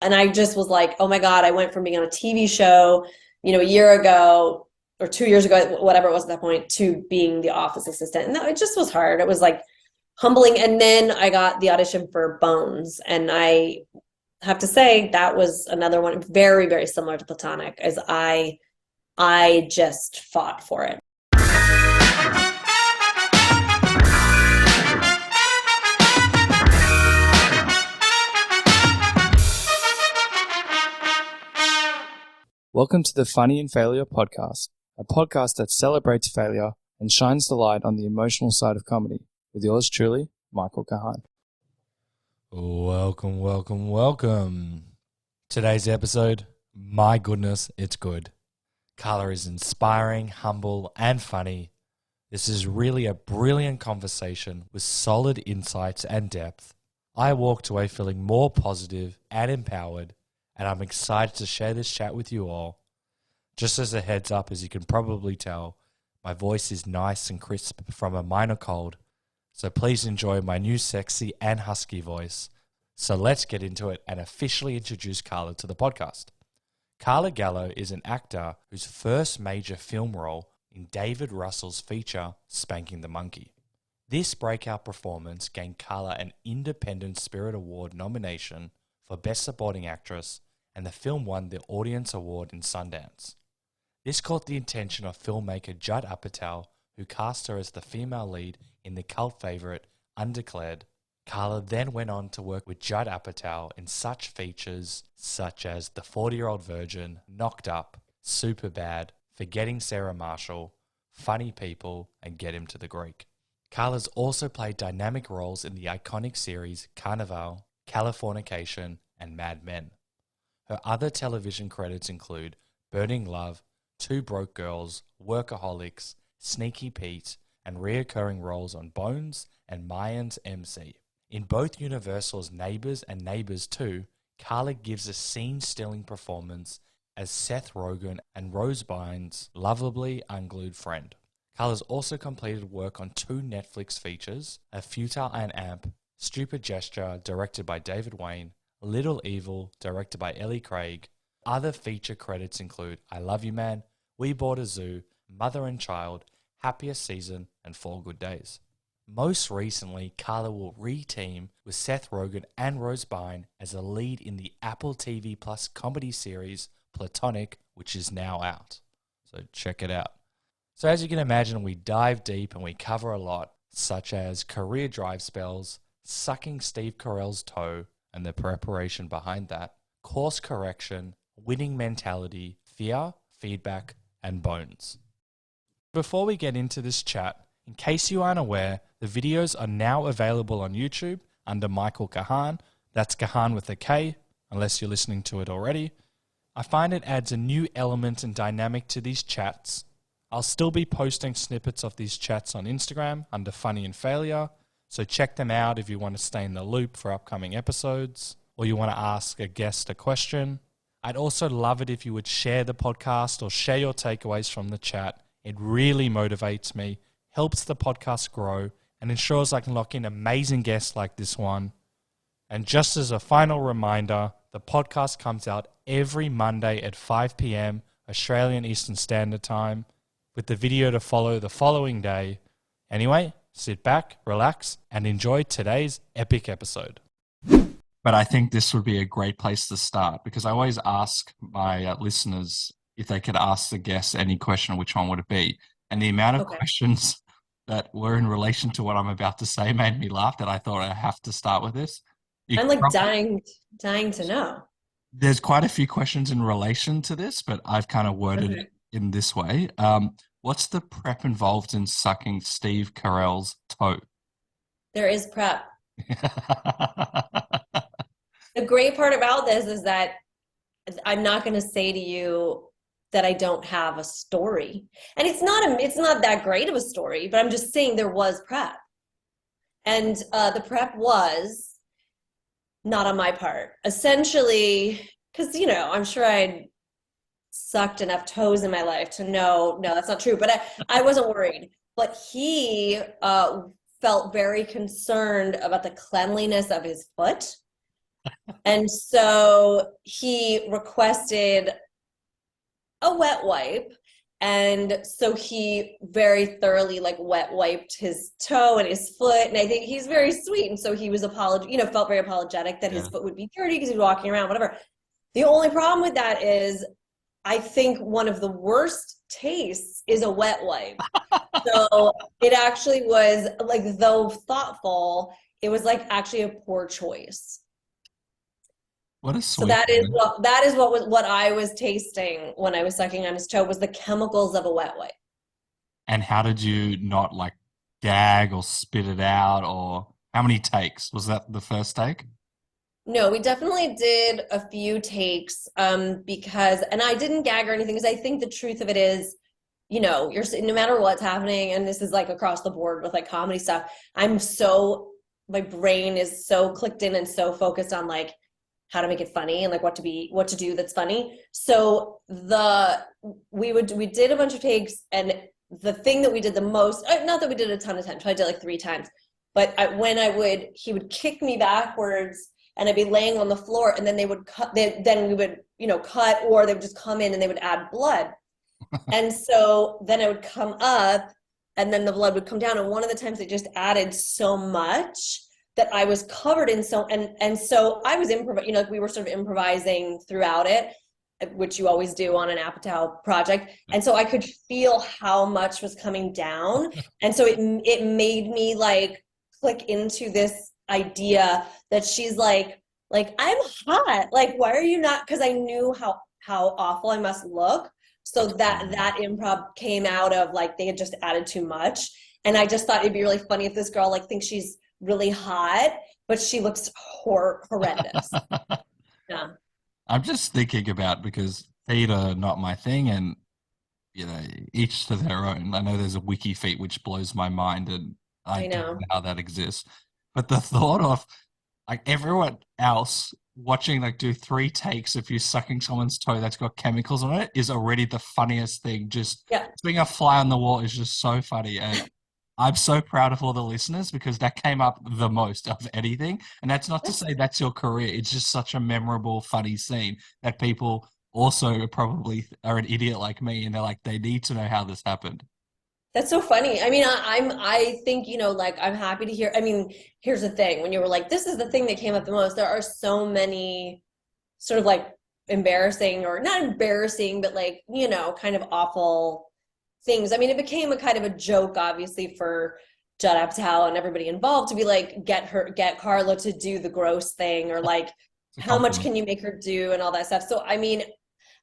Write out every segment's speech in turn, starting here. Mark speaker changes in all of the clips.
Speaker 1: And I just was like, oh my God, I went from being on a TV show, a year ago or 2 years ago, whatever it was at that point, to being the office assistant. And it just was hard. It was like humbling. And then I got the audition for Bones. And I have to say that was another one very, very similar to Platonic, as I just fought for it.
Speaker 2: Welcome to the Funny in Failure podcast, a podcast that celebrates failure and shines the light on the emotional side of comedy, with yours truly, Michael Kahan.
Speaker 3: Welcome. Today's episode, my goodness, it's good. Carla is inspiring, humble, and funny. This is really a brilliant conversation with solid insights and depth. I walked away feeling more positive and empowered, and I'm excited to share this chat with you all. Just as a heads up, as you can probably tell, my voice is nice and crisp from a minor cold, so please enjoy my new sexy and husky voice. So let's get into it and officially introduce Carla to the podcast. Carla Gallo is an actor whose first major film role in David Russell's feature, Spanking the Monkey. This breakout performance gained Carla an Independent Spirit Award nomination for Best Supporting Actress, and the film won the Audience Award in Sundance. This caught the attention of filmmaker Judd Apatow, who cast her as the female lead in the cult favourite Undeclared. Carla then went on to work with Judd Apatow in such features such as The 40-Year-Old Virgin, Knocked Up, Superbad, Forgetting Sarah Marshall, Funny People, and Get Him to the Greek. Carla's also played dynamic roles in the iconic series Carnival, Californication, and MAD Men. Her other television credits include Burning Love, Two Broke Girls, Workaholics, Sneaky Pete, and reoccurring roles on Bones and Mayans M.C. In both Universal's Neighbours and Neighbours 2, Carla gives a scene-stealing performance as Seth Rogen and Rose Byrne's lovably unglued friend. Carla's also completed work on two Netflix features, A Futile and Amp, Stupid Gesture, directed by David Wayne, Little Evil, directed by Ellie Craig. Other feature credits include I Love You Man, We Bought a Zoo, Mother and Child, Happiest Season, and 4 Good Days. Most recently, Carla will re-team with Seth Rogen and Rose Byrne as a lead in the Apple TV Plus comedy series Platonic, which is now out. So check it out. So as you can imagine, we dive deep and we cover a lot, such as career drive spells, sucking Steve Carell's toe and the preparation behind that, course correction, winning mentality, fear, feedback, and bones. Before we get into this chat, in case you aren't aware, the videos are now available on YouTube under Michael Kahan. That's Kahan with a K, unless you're listening to it already. I find it adds a new element and dynamic to these chats. I'll still be posting snippets of these chats on Instagram under Funny in Failure, so check them out if you want to stay in the loop for upcoming episodes, or you want to ask a guest a question. I'd also love it if you would share the podcast or share your takeaways from the chat. It really motivates me, helps the podcast grow, and ensures I can lock in amazing guests like this one. And just as a final reminder, the podcast comes out every Monday at 5 p.m. Australian Eastern Standard Time, with the video to follow the following day. Anyway, sit back, relax, and enjoy today's epic episode.
Speaker 2: But I think this would be a great place to start, because I always ask my listeners if they could ask the guests any question, which one would it be? And the amount of questions that were in relation to what I'm about to say made me laugh that I thought I have to start with this.
Speaker 1: I'm like dying to know.
Speaker 2: There's quite a few questions in relation to this, but I've kind of worded it in this way. What's the prep involved in sucking Steve Carell's toe?
Speaker 1: There is prep. The great part about this is that I'm not going to say to you that I don't have a story. And it's not that great of a story, but I'm just saying there was prep. And the prep was not on my part. Essentially, because, I'm sure I'd sucked enough toes in my life to know, no, that's not true. But I wasn't worried. But he felt very concerned about the cleanliness of his foot. And so he requested a wet wipe. And so he very thoroughly like wet wiped his toe and his foot. And I think he's very sweet. And so he was felt very apologetic that his foot would be dirty because he was walking around, whatever. The only problem with that is I think one of the worst tastes is a wet wipe. So it actually was like, though thoughtful, it was like actually a poor choice.
Speaker 2: What a
Speaker 1: So
Speaker 2: sweet
Speaker 1: that is what I was tasting when I was sucking on his toe, was the chemicals of a wet wipe.
Speaker 2: And how did you not like gag or spit it out, or how many takes? Was that the first take?
Speaker 1: No, we definitely did a few takes because, and I didn't gag or anything, because I think the truth of it is, you know, no matter what's happening, and this is like across the board with like comedy stuff, my brain is so clicked in and so focused on like how to make it funny and like what to do that's funny. So we did a bunch of takes, and the thing that we did the most, not that we did a ton of times, I did like 3 times, but he would kick me backwards and I'd be laying on the floor, and then they would cut, then we would, you know, cut, or they would just come in and they would add blood. And so then I would come up and then the blood would come down. And one of the times they just added so much that I was covered in and so I was you know, like we were sort of improvising throughout it, which you always do on an Apatow project. And so I could feel how much was coming down. And so it made me like click into this idea that she's like I'm hot, like why are you not, because I knew how awful I must look. So that improv came out of like they had just added too much, and I just thought it'd be really funny if this girl like thinks she's really hot but she looks horrendous. Yeah,
Speaker 2: I'm just thinking about, because theater not my thing, and you know, each to their own. I know there's a wiki feat which blows my mind, and I don't know how that exists. But the thought of like everyone else watching like do 3 takes of you sucking someone's toe that's got chemicals on it is already the funniest thing. Just being a fly on the wall is just so funny. And I'm so proud of all the listeners, because that came up the most of anything. And that's not to say that's your career. It's just such a memorable, funny scene that people also probably are an idiot like me, and they're like, they need to know how this happened.
Speaker 1: that's so funny. I mean, I think, you know, like I'm happy to hear. I mean, here's the thing, when you were like, this is the thing that came up the most, there are so many sort of like embarrassing, or not embarrassing, but like, you know, kind of awful things. I mean, it became a kind of a joke, obviously, for Judd Apatow and everybody involved to be like, get Carla to do the gross thing, or like, how much can you make her do, and all that stuff. So, I mean,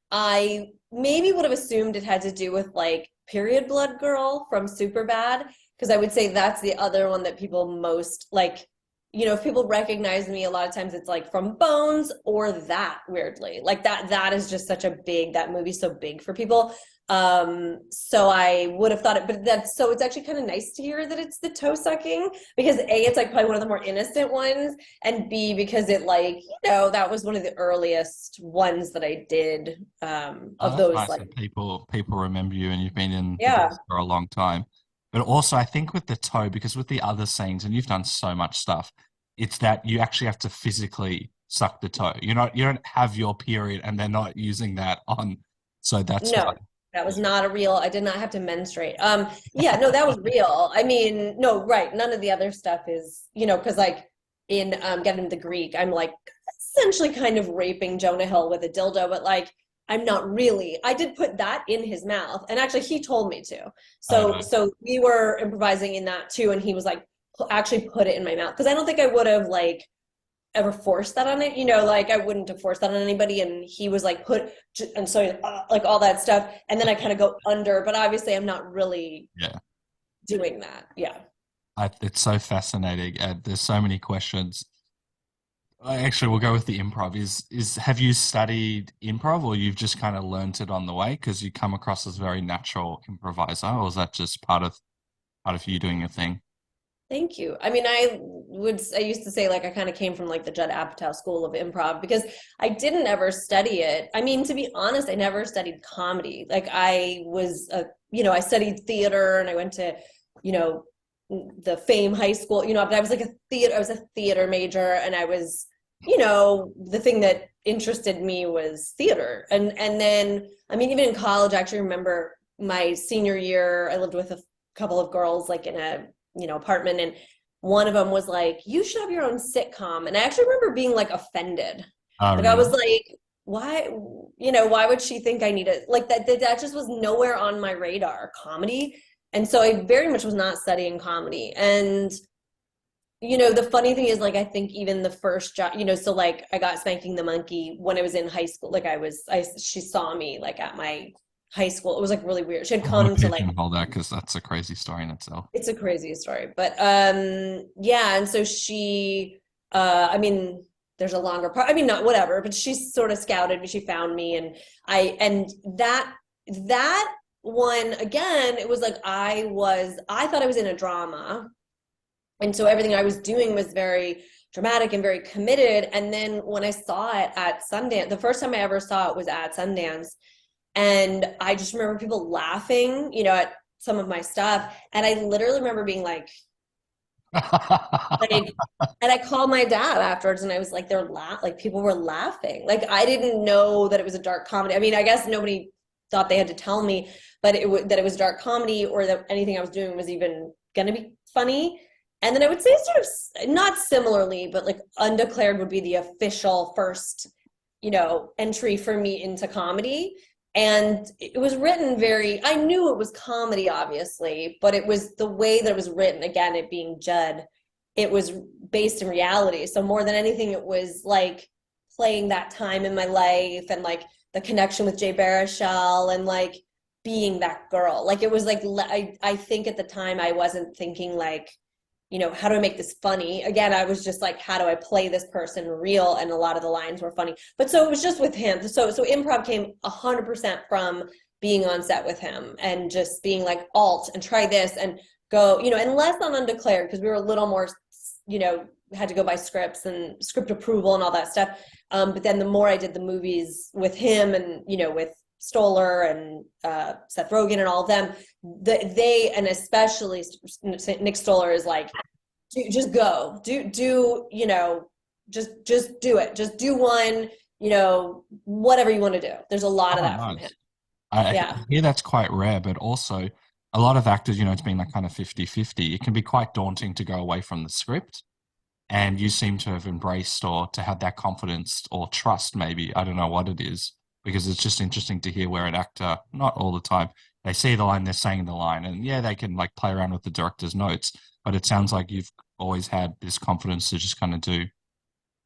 Speaker 1: I maybe would have assumed it had to do with like Period Blood Girl from Superbad, because I would say that's the other one that people most like, you know, if people recognize me, a lot of times it's like from Bones, or that, weirdly, like that is just such a big, that movie's so big for people. So I would have thought it, but it's actually kind of nice to hear that it's the toe sucking, because A, it's like probably one of the more innocent ones, and B, because it like, you know, that was one of the earliest ones that I did, of those.
Speaker 2: Nice,
Speaker 1: like,
Speaker 2: and people remember you, and you've been in the
Speaker 1: yeah,
Speaker 2: business for a long time. But also I think with the toe, because with the other scenes, and you've done so much stuff, it's that you actually have to physically suck the toe. You don't have your period and they're not using that on. So that's
Speaker 1: no, that was not a real, I did not have to menstruate. Yeah, no, that was real. I mean, no, right. None of the other stuff is, you know, because like in Getting the Greek, I'm like essentially kind of raping Jonah Hill with a dildo, but like I'm not really. I did put that in his mouth, and actually he told me to. So we were improvising in that too, and he was like, actually put it in my mouth, because I don't think I would have like ever forced that on it, you know, like I wouldn't have forced that on anybody. And he was like, and so like all that stuff, and then I kind of go under, but obviously I'm not really doing that.
Speaker 2: It's so fascinating, and there's so many questions. Actually, we'll go with the improv. Is have you studied improv, or you've just kind of learned it on the way, because you come across as very natural improviser, or is that just part of you doing your thing?
Speaker 1: Thank you. I mean, I used to say like I kind of came from like the Judd Apatow school of improv, because I didn't ever study it. I mean, to be honest, I never studied comedy. Like I was you know, I studied theater, and I went to, you know, the Fame High School, you know, but I was like I was a theater major, and I was you know, the thing that interested me was theater. And then, I mean, even in college, I actually remember my senior year, I lived with a couple of girls like in a, you know, apartment, and one of them was like, you should have your own sitcom. And I actually remember being like offended.
Speaker 2: Oh,
Speaker 1: Like I was
Speaker 2: really?
Speaker 1: like, why, you know, why would she think I need it? Like that just was nowhere on my radar, comedy. And so I very much was not studying comedy. And you know, the funny thing is, like, I think even the first job, you know, so like I got Spanking the Monkey when I was in high school. Like she saw me like at my high school. It was like really weird. She had
Speaker 2: I want
Speaker 1: come
Speaker 2: to
Speaker 1: to like,
Speaker 2: pigeonhole that because that's a crazy story in itself.
Speaker 1: it's a crazy story, but yeah. And so she, I mean, there's a longer part. I mean, not whatever, but she sort of scouted me. She found me, and and that one again, it was like I thought I was in a drama. And so everything I was doing was very dramatic and very committed. And then when I saw it at Sundance, the first time I ever saw it was at Sundance. And I just remember people laughing, you know, at some of my stuff. And I literally remember being like, and I called my dad afterwards and I was like, like people were laughing. Like I didn't know that it was a dark comedy. I mean, I guess nobody thought they had to tell me, but that it was dark comedy or that anything I was doing was even going to be funny. And then I would say sort of not similarly, but like Undeclared would be the official first, you know, entry for me into comedy. And it was written I knew it was comedy, obviously, but it was the way that it was written, again, it being Judd, it was based in reality. So more than anything, it was like playing that time in my life and like the connection with Jay Baruchel and like being that girl. Like it was like, I think at the time I wasn't thinking like, you know, how do I make this funny? Again, I was just like, how do I play this person real? And a lot of the lines were funny. But so it was just with him. So improv came 100% from being on set with him and just being like alt and try this and go, you know, and less on Undeclared because we were a little more, you know, had to go by scripts and script approval and all that stuff. But then the more I did the movies with him and, you know, with Stoller and Seth Rogen and all of them, they and especially Nick Stoller is like, just go, do you know, just do it, just do one, you know, whatever you want to do. There's a lot of that from him.
Speaker 2: I hear that's quite rare, but also a lot of actors, you know, it's been like kind of 50-50. It can be quite daunting to go away from the script. And you seem to have embraced or to have that confidence or trust, maybe. I don't know what it is, because it's just interesting to hear where an actor, not all the time, they see the line, they're saying the line. And yeah, they can like play around with the director's notes, but it sounds like you've always had this confidence to just kind of do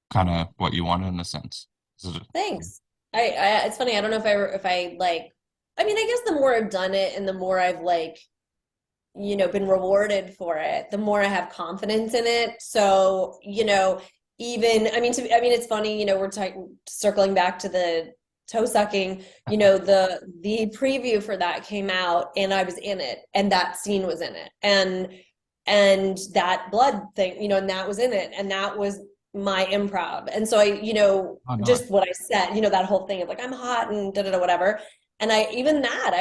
Speaker 2: kind of what you want in a sense.
Speaker 1: Thanks. It's funny. I don't know if I like, I mean, I guess the more I've done it and the more I've like, you know, been rewarded for it, the more I have confidence in it. So, you know, even, I mean, it's funny, you know, we're circling back to the toe sucking, you know, the preview for that came out and I was in it and that scene was in it and that blood thing, you know, and that was in it and that was my improv. And so I, you know, just what I said, you know, that whole thing of like, I'm hot and da da da, whatever. And I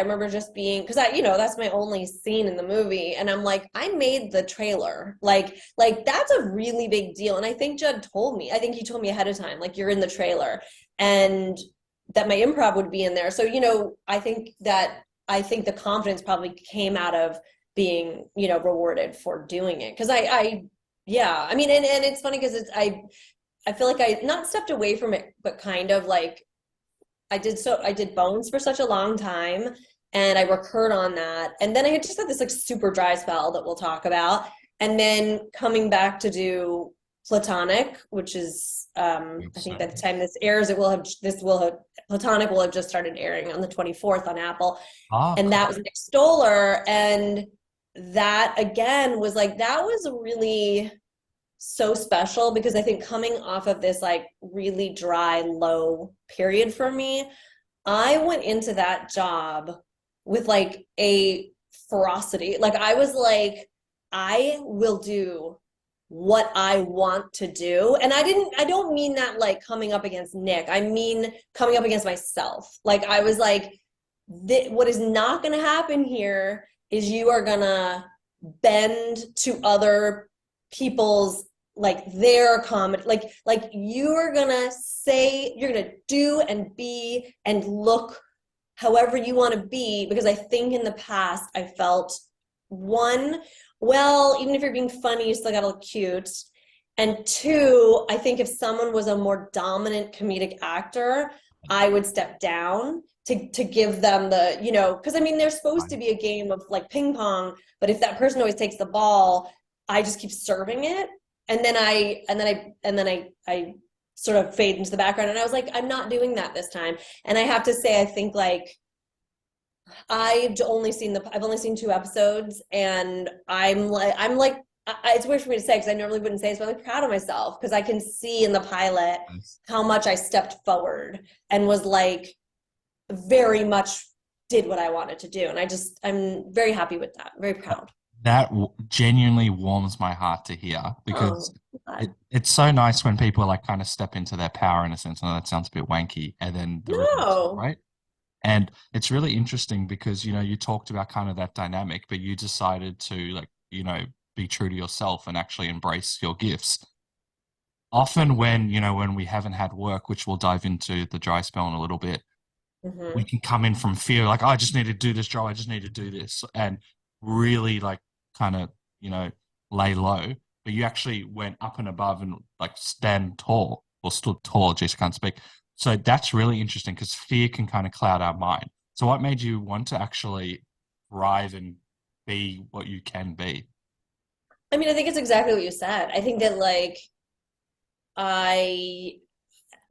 Speaker 1: remember just being, because you know, that's my only scene in the movie. And I'm like, I made the trailer. Like that's a really big deal. And I think Judd told me, I think he told me ahead of time, like you're in the trailer and that my improv would be in there. So, you know, I think the confidence probably came out of being, you know, rewarded for doing it. Cause yeah, I mean, and it's funny because I feel like I not stepped away from it, but kind of like, I did Bones for such a long time and I recurred on that. And then I had just had this like super dry spell that we'll talk about. And then coming back to do Platonic, which is, I think at the time this airs, Platonic will have just started airing on the 24th on Apple. And that was Nick Stoller. And that again was like, that was really so special because I think coming off of this like really dry, low period for me, I went into that job with like a ferocity. Like I was like, I will do what I want to do. And I don't mean that like coming up against Nick. I mean coming up against myself. Like I was like, what is not going to happen here is you are going to bend to other people's like their comedy, like you're gonna say, you're gonna do and be and look however you want to be, because I think in the past I felt, one, well, even if you're being funny, you still gotta look cute. And two, I think if someone was a more dominant comedic actor, I would step down to give them the, you know, because I mean, there's supposed to be a game of like ping pong, but if that person always takes the ball, I just keep serving it. And then I sort of fade into the background. And I was like, I'm not doing that this time. And I have to say, I think like I've only seen 2 episodes, and I'm like, it's weird for me to say because I normally wouldn't say this, but I'm like proud of myself because I can see in the pilot how much I stepped forward and was like very much did what I wanted to do. And I'm very happy with that. Very proud.
Speaker 2: That genuinely warms my heart to hear, because it's so nice when people like kind of step into their power in a sense. And that sounds a bit wanky. And then the reverse, right? And it's really interesting because, you know, you talked about kind of that dynamic, but you decided to like, you know, be true to yourself and actually embrace your gifts. Often when, you know, when we haven't had work, which we'll dive into the dry spell in a little bit, we can come in from fear, like, oh, I just need to do this job. I just need to do this. And really like kind of, you know, lay low. But you actually went up and above and like stand tall, or stood tall. Geez, I can't speak. So that's really interesting because fear can kind of cloud our mind. So what made you want to actually thrive and be what you can be?
Speaker 1: I mean, I think it's exactly what you said. I think that like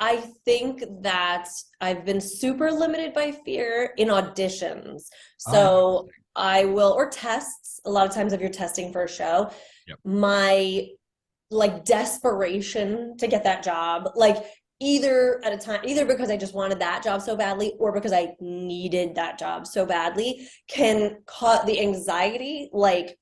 Speaker 1: I think that I've been super limited by fear in auditions. So I will, or tests, a lot of times if you're testing for a show, my like desperation to get that job, like either because I just wanted that job so badly or because I needed that job so badly, can cut the anxiety, like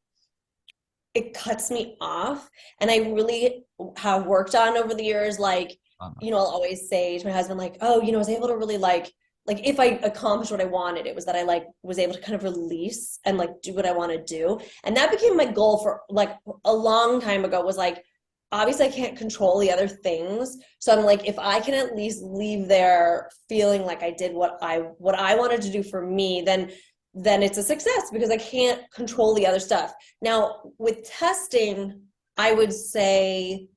Speaker 1: it cuts me off. And I really have worked on over the years, like, you know, I'll always say to my husband, like, oh, you know, I was able to really like if I accomplished what I wanted, it was that I like was able to kind of release and like do what I want to do. And that became my goal for like a long time ago, was like, obviously I can't control the other things. So I'm like, if I can at least leave there feeling like I did what I wanted to do for me, then it's a success, because I can't control the other stuff. Now with testing, I would say,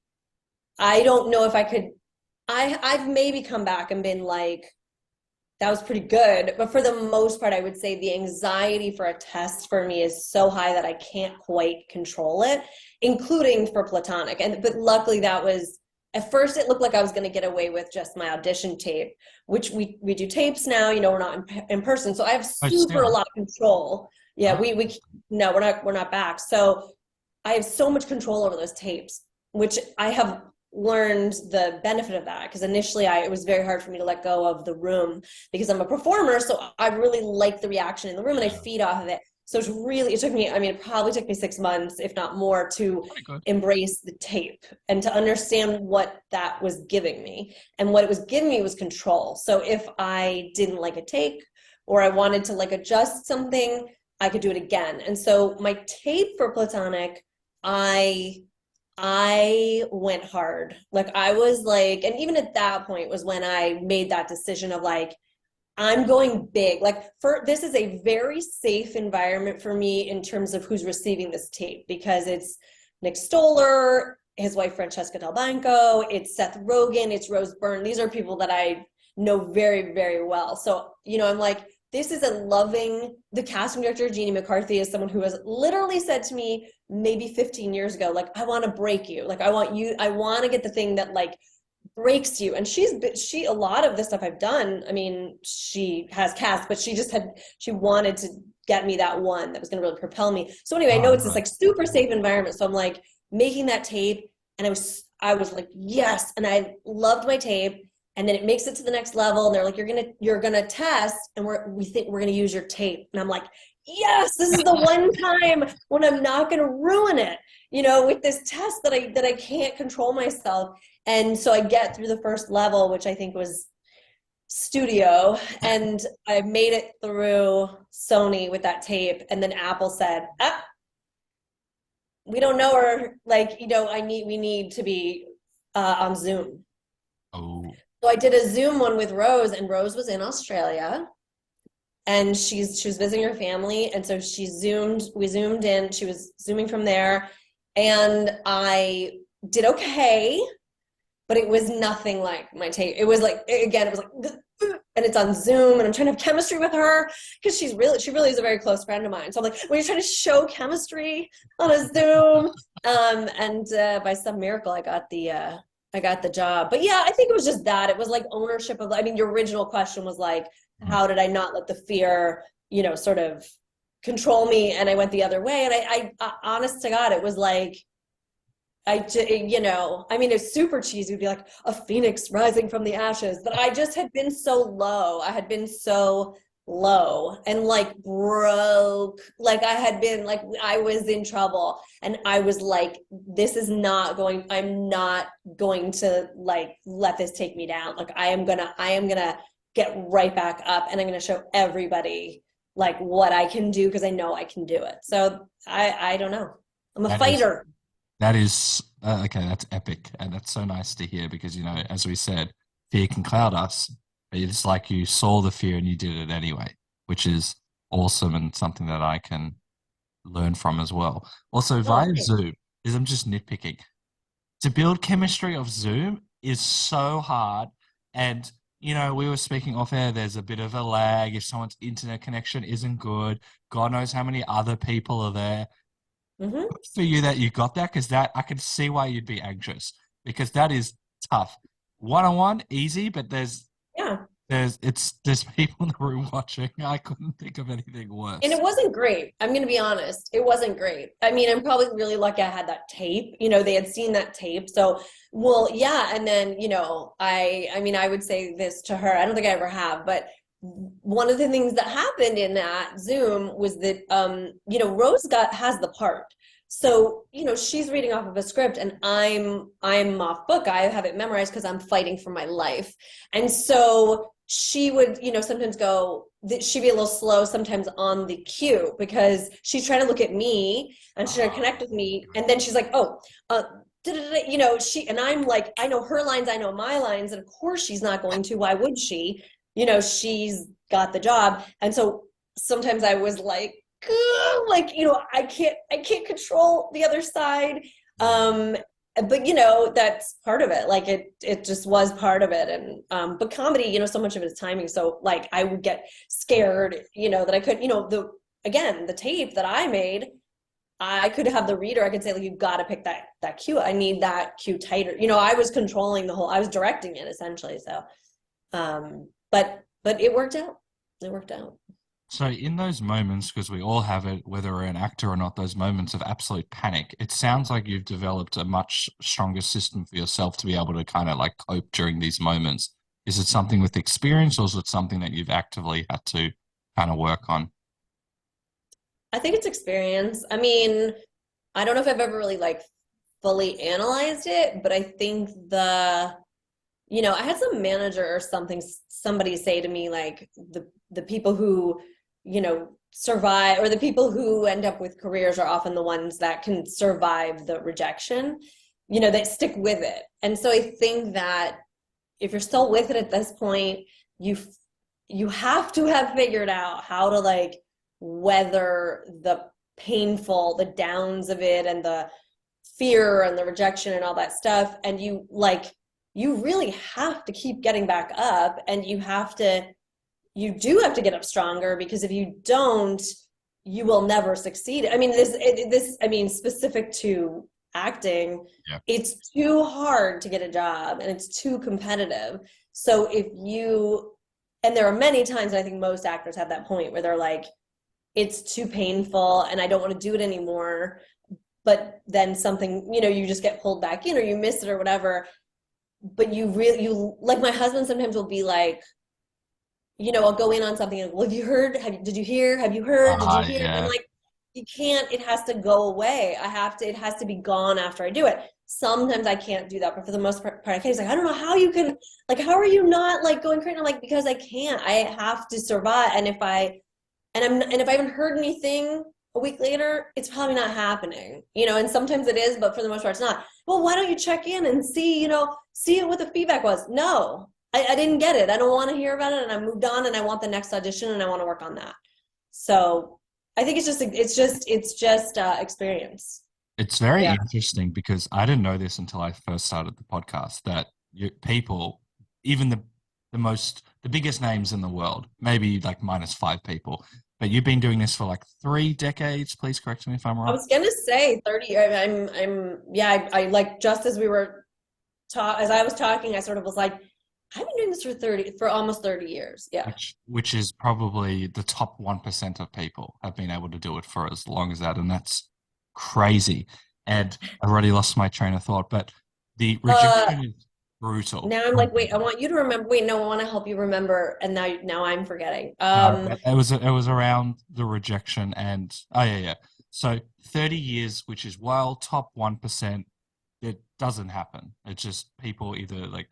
Speaker 1: I don't know if I could, I've maybe come back and been like, that was pretty good. But for the most part, I would say the anxiety for a test for me is so high that I can't quite control it, including for platonic. But luckily that was, at first it looked like I was going to get away with just my audition tape, which we do tapes now, you know, we're not in person. So I have a lot of control. Yeah, no, we're not back. So I have so much control over those tapes, which I have learned the benefit of that, because initially it was very hard for me to let go of the room because I'm a performer. So I really like the reaction in the room and I feed off of it. So it took me, I mean, it probably took me 6 months, if not more, to embrace the tape and to understand what that was giving me. And what it was giving me was control. So if I didn't like a take or I wanted to like adjust something, I could do it again. And so my tape for platonic, I went hard. Like I was like, and even at that point was when I made that decision of like, I'm going big. Like this is a very safe environment for me in terms of who's receiving this tape, because it's Nick Stoller, his wife Francesca Del Banco, it's Seth Rogen, it's Rose Byrne. These are people that I know very, very well. So, you know, I'm like, this is the casting director, Jeannie McCarthy, is someone who has literally said to me maybe 15 years ago, like, I want to break you. Like, I want to get the thing that like breaks you. And she, a lot of the stuff I've done, I mean, she has cast, but she wanted to get me that one that was going to really propel me. So anyway, I know it's this like super safe environment. So I'm like making that tape, and I was like, yes. And I loved my tape. And then it makes it to the next level, and they're like, you're gonna test, and we think we're gonna use your tape. And I'm like, yes, this is the one time when I'm not gonna ruin it, you know, with this test that I can't control myself. And so I get through the first level, which I think was studio, and I made it through Sony with that tape. And then Apple said, we don't know her. Like, you know, we need to be on Zoom.
Speaker 2: Oh.
Speaker 1: So I did a Zoom one with Rose, and Rose was in Australia, and she was visiting her family, and so we zoomed in, she was zooming from there, and I did okay, but it was nothing like my tape. It was like, again, it was like, and it's on Zoom, and I'm trying to have chemistry with her because she really is a very close friend of mine. So I'm like, when you're trying to show chemistry on a Zoom, and by some miracle, I got the job. But yeah, I think it was just that. It was like ownership of, I mean, your original question was like, how did I not let the fear, you know, sort of control me? And I went the other way. And I honest to God, it was like, you know, I mean, it's super cheesy. It would be like a phoenix rising from the ashes. But I just had been so low. I had been so low and like broke. Like I had been like, I was in trouble. And I was like, I'm not going to like, let this take me down. Like I am gonna get right back up, and I'm gonna show everybody like what I can do, because I know I can do it. So I don't know. I'm a fighter.
Speaker 2: That is okay. That's epic, and that's so nice to hear because, you know, as we said, fear can cloud us, but it's like you saw the fear and you did it anyway, which is awesome and something that I can learn from as well. Also, via Zoom, is I'm just nitpicking. To build chemistry of Zoom is so hard, and you know, we were speaking off air. There's a bit of a lag if someone's internet connection isn't good. God knows how many other people are there.
Speaker 1: Mm-hmm.
Speaker 2: Good for you that you got that, because that I can see why you'd be anxious, because that is tough. One-on-one, easy, but there's people in the room watching. I couldn't think of anything worse.
Speaker 1: And it wasn't great. I'm going to be honest. It wasn't great. I mean, I'm probably really lucky I had that tape. You know, they had seen that tape. So, well, yeah. And then, you know, I mean, I would say this to her. I don't think I ever have, but one of the things that happened in that Zoom was that, you know, Rose has the part. So, you know, she's reading off of a script, and I'm off book. I have it memorized because I'm fighting for my life. And so she would, you know, sometimes she'd be a little slow sometimes on the cue because she's trying to look at me and she's trying to connect with me. And then she's like, you know, and I'm like, I know her lines, I know my lines. And of course she's not going to, why would she? You know, she's got the job. And so sometimes I was like, you know, I can't control the other side. But you know, that's part of it. Like it just was part of it. And but comedy, you know, so much of it is timing. So like I would get scared, you know, that I could, you know, the tape that I made, I could have the reader, I could say, like, you've got to pick that cue. I need that cue tighter. You know, I was controlling I was directing it essentially. So but it worked out. It worked out.
Speaker 2: So in those moments, because we all have it, whether we're an actor or not, those moments of absolute panic, it sounds like you've developed a much stronger system for yourself to be able to kind of like cope during these moments. Is it something with experience, or is it something that you've actively had to kind of work on?
Speaker 1: I think it's experience. I mean, I don't know if I've ever really like fully analyzed it, but I think you know, I had some manager or somebody say to me, like, the people who, you know, survive, or the people who end up with careers are often the ones that can survive the rejection, you know, that stick with it. And so I think that if you're still with it at this point, you have to have figured out how to like weather the the downs of it, and the fear and the rejection and all that stuff. And you really have to keep getting back up, and you do have to get up stronger, because if you don't, you will never succeed. I mean, I mean, specific to acting, it's too hard to get a job, and it's too competitive. So and there are many times, and I think most actors have that point where they're like, it's too painful and I don't want to do it anymore. But then something, you know, you just get pulled back in, or you miss it or whatever. But you like, my husband sometimes will be like, you know, I'll go in on something and, well, have you heard? Did you hear? Have you heard? Did you hear?
Speaker 2: Yeah.
Speaker 1: And I'm like, you can't, it has to go away. It has to be gone after I do it. Sometimes I can't do that, but for the most part I can. He's like, I don't know how you can, like, how are you not like going crazy? I'm like, because I can't. I have to survive. And if I haven't heard anything, a week later, it's probably not happening, you know, and sometimes it is, but for the most part, it's not. Well, why don't you check in and see, you know, see what the feedback was? No, I didn't get it. I don't want to hear about it. And I moved on and I want the next audition and I want to work on that. So I think it's just experience.
Speaker 2: It's very interesting because I didn't know this until I first started the podcast, that people, even the biggest names in the world, maybe like -5 people, but you've been doing this for like 3 decades. Please correct me if I'm wrong.
Speaker 1: I was gonna say 30. I like, just as we were as I was talking, I sort of was like, I've been doing this for almost 30 years. Yeah.
Speaker 2: Which is probably the top 1% of people have been able to do it for as long as that. And that's crazy. And I've already lost my train of thought, but the rejection is brutal.
Speaker 1: Now I'm like, wait, I want you to remember. Wait, no, I want to help you remember. And now I'm forgetting.
Speaker 2: It was around the rejection and, So 30 years, which is wild, top 1%, it doesn't happen. It's just people either like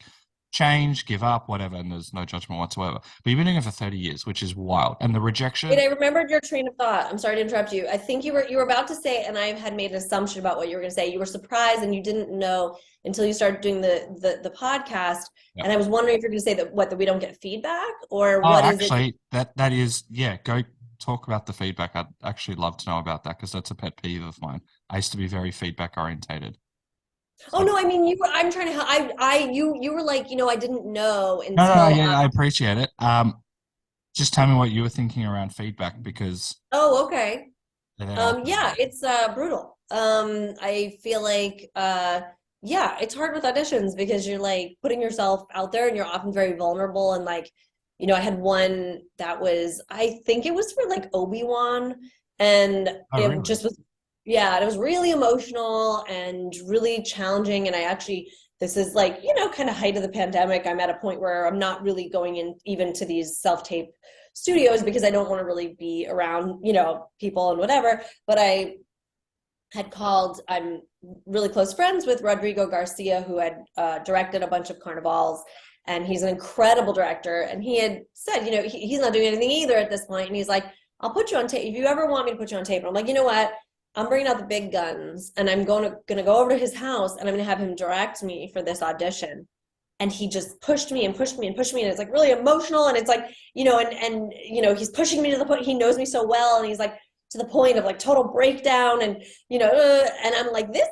Speaker 2: change, give up, whatever, and there's no judgment whatsoever. But you've been doing it for 30 years, which is wild. And the rejection.
Speaker 1: Wait, I remembered your train of thought. I'm sorry to interrupt you. I think you were about to say, and I had made an assumption about what you were going to say. You were surprised and you didn't know until you started doing the podcast.
Speaker 2: Yeah.
Speaker 1: And I was wondering if you're going to say that we don't get feedback, or what is
Speaker 2: actually, it? That is, go talk about the feedback. I'd actually love to know about that because that's a pet peeve of mine. I used to be very feedback orientated.
Speaker 1: Oh no, I mean I'm trying to help. You were like, you know, I didn't know until
Speaker 2: I appreciate it. Just tell me what you were thinking around feedback because
Speaker 1: okay.
Speaker 2: Yeah,
Speaker 1: it's brutal. I feel like it's hard with auditions because you're like putting yourself out there and you're often very vulnerable, and like, you know, I had one that was, I think it was for like Obi-Wan, and
Speaker 2: really?
Speaker 1: just was, it was really emotional and really challenging. And this is like, you know, kind of height of the pandemic. I'm at a point where I'm not really going in even to these self-tape studios because I don't want to really be around, you know, people and whatever. But I had called, I'm really close friends with Rodrigo Garcia, who had directed a bunch of Carnivales, and he's an incredible director. And he had said, you know, he's not doing anything either at this point. And he's like, I'll put you on tape if you ever want me to put you on tape. And I'm like, you know what? I'm bringing out the big guns, and I'm gonna go over to his house, and I'm gonna have him direct me for this audition. And he just pushed me and pushed me and pushed me, and it's like really emotional, and it's like, you know, and you know, he's pushing me to the point, he knows me so well, and he's like to the point of like total breakdown, and you know, and I'm like, this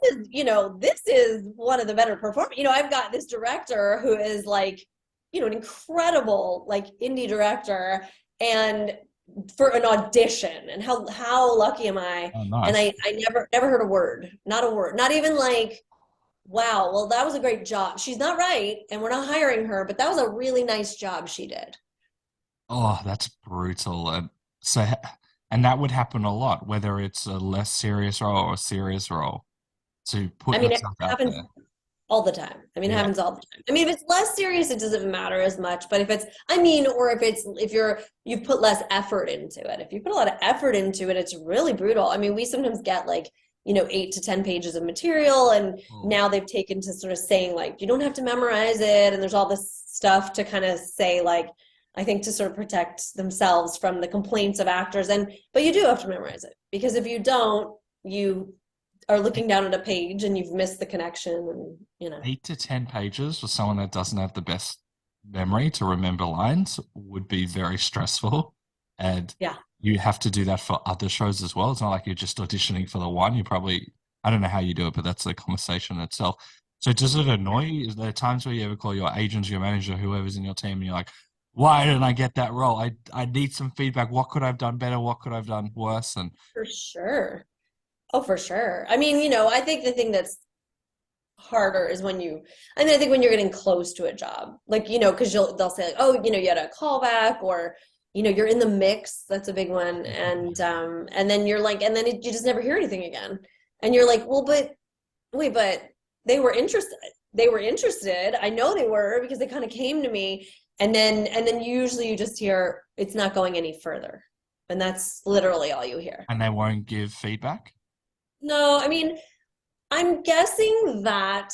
Speaker 1: is one of the better performers. You know, I've got this director who is like, you know, an incredible like indie director, and for an audition, and how lucky am I?
Speaker 2: Oh, nice.
Speaker 1: And I never heard a word, not a word, not even like, wow, well, that was a great job. She's not right, and we're not hiring her, but that was a really nice job she did.
Speaker 2: Oh, that's brutal. And that would happen a lot, whether it's a less serious role or a serious role. To put yourself out there.
Speaker 1: All the time. I mean, it happens all the time. I mean, if it's less serious, it doesn't matter as much. But if you've put less effort into it. If you put a lot of effort into it, it's really brutal. I mean, we sometimes get like, you know, 8 to 10 pages of material, and now they've taken to sort of saying like, you don't have to memorize it, and there's all this stuff to kind of say like, I think to sort of protect themselves from the complaints of actors, but you do have to memorize it, because if you don't, you are looking down at a page and you've missed the connection, and you know.
Speaker 2: 8 to 10 pages for someone that doesn't have the best memory to remember lines would be very stressful. And you have to do that for other shows as well. It's not like you're just auditioning for the one. You probably, I don't know how you do it, but that's a conversation in itself. So does it annoy you? Is there times where you ever call your agent, your manager, whoever's in your team, and you're like, why didn't I get that role? I need some feedback. What could I have done better? What could I have done worse? And
Speaker 1: for sure. Oh, for sure. I mean, you know, I think the thing that's harder is I think when you're getting close to a job, like, you know, because they'll say like, oh, you know, you had a callback, or, you know, you're in the mix. That's a big one. And then you're like, and then you just never hear anything again. And you're like, well, but wait, but they were interested. I know they were, because they kind of came to me. And then usually you just hear it's not going any further. And that's literally all you hear.
Speaker 2: And they won't give feedback?
Speaker 1: No, I mean, I'm guessing that,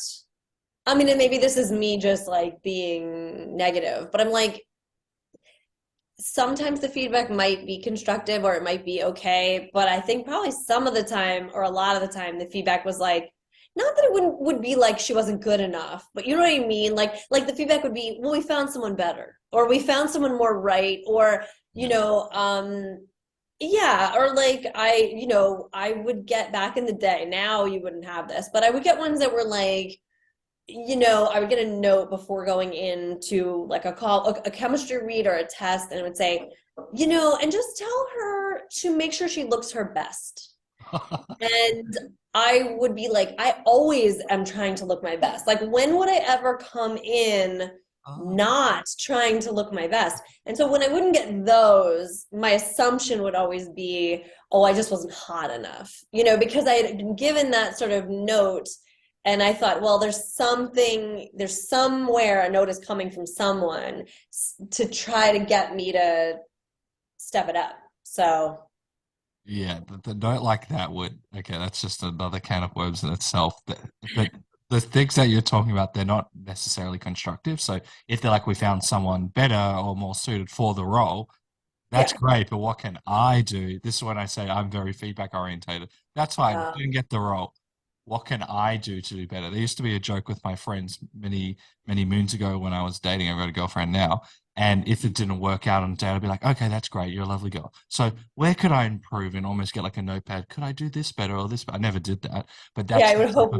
Speaker 1: I mean, and maybe this is me just like being negative, but I'm like, sometimes the feedback might be constructive or it might be okay, but I think probably some of the time or a lot of the time the feedback was like, not that it would be like she wasn't good enough, but you know what I mean? Like the feedback would be, well, we found someone better, or we found someone more right, or, you know, yeah, or like I would get back in the day, now you wouldn't have this, but I would get ones that were like, I would get a note before going into like a chemistry read or a test, and it would say, and just tell her to make sure she looks her best. And I would be like, I always am trying to look my best. Like, when would I ever come in not trying to look my best? And so when I wouldn't get those, my assumption would always be, oh, I just wasn't hot enough, because I had been given that sort of note. And I thought, well, there's somewhere a note is coming from someone to try to get me to step it up. So.
Speaker 2: Yeah, the note like that okay, that's just another can of worms in itself. But the things that you're talking about, they're not necessarily constructive. So if they're like, we found someone better or more suited for the role, that's great. But what can I do? This is when I say I'm very feedback orientated. That's fine. Didn't get the role. What can I do to do better? There used to be a joke with my friends many, many moons ago when I was dating. I've got a girlfriend now. And if it didn't work out on a date, I'd be like, okay, that's great. You're a lovely girl. So where could I improve and almost get like a notepad? Could I do this better or this? I never did that. But that's
Speaker 1: I would hope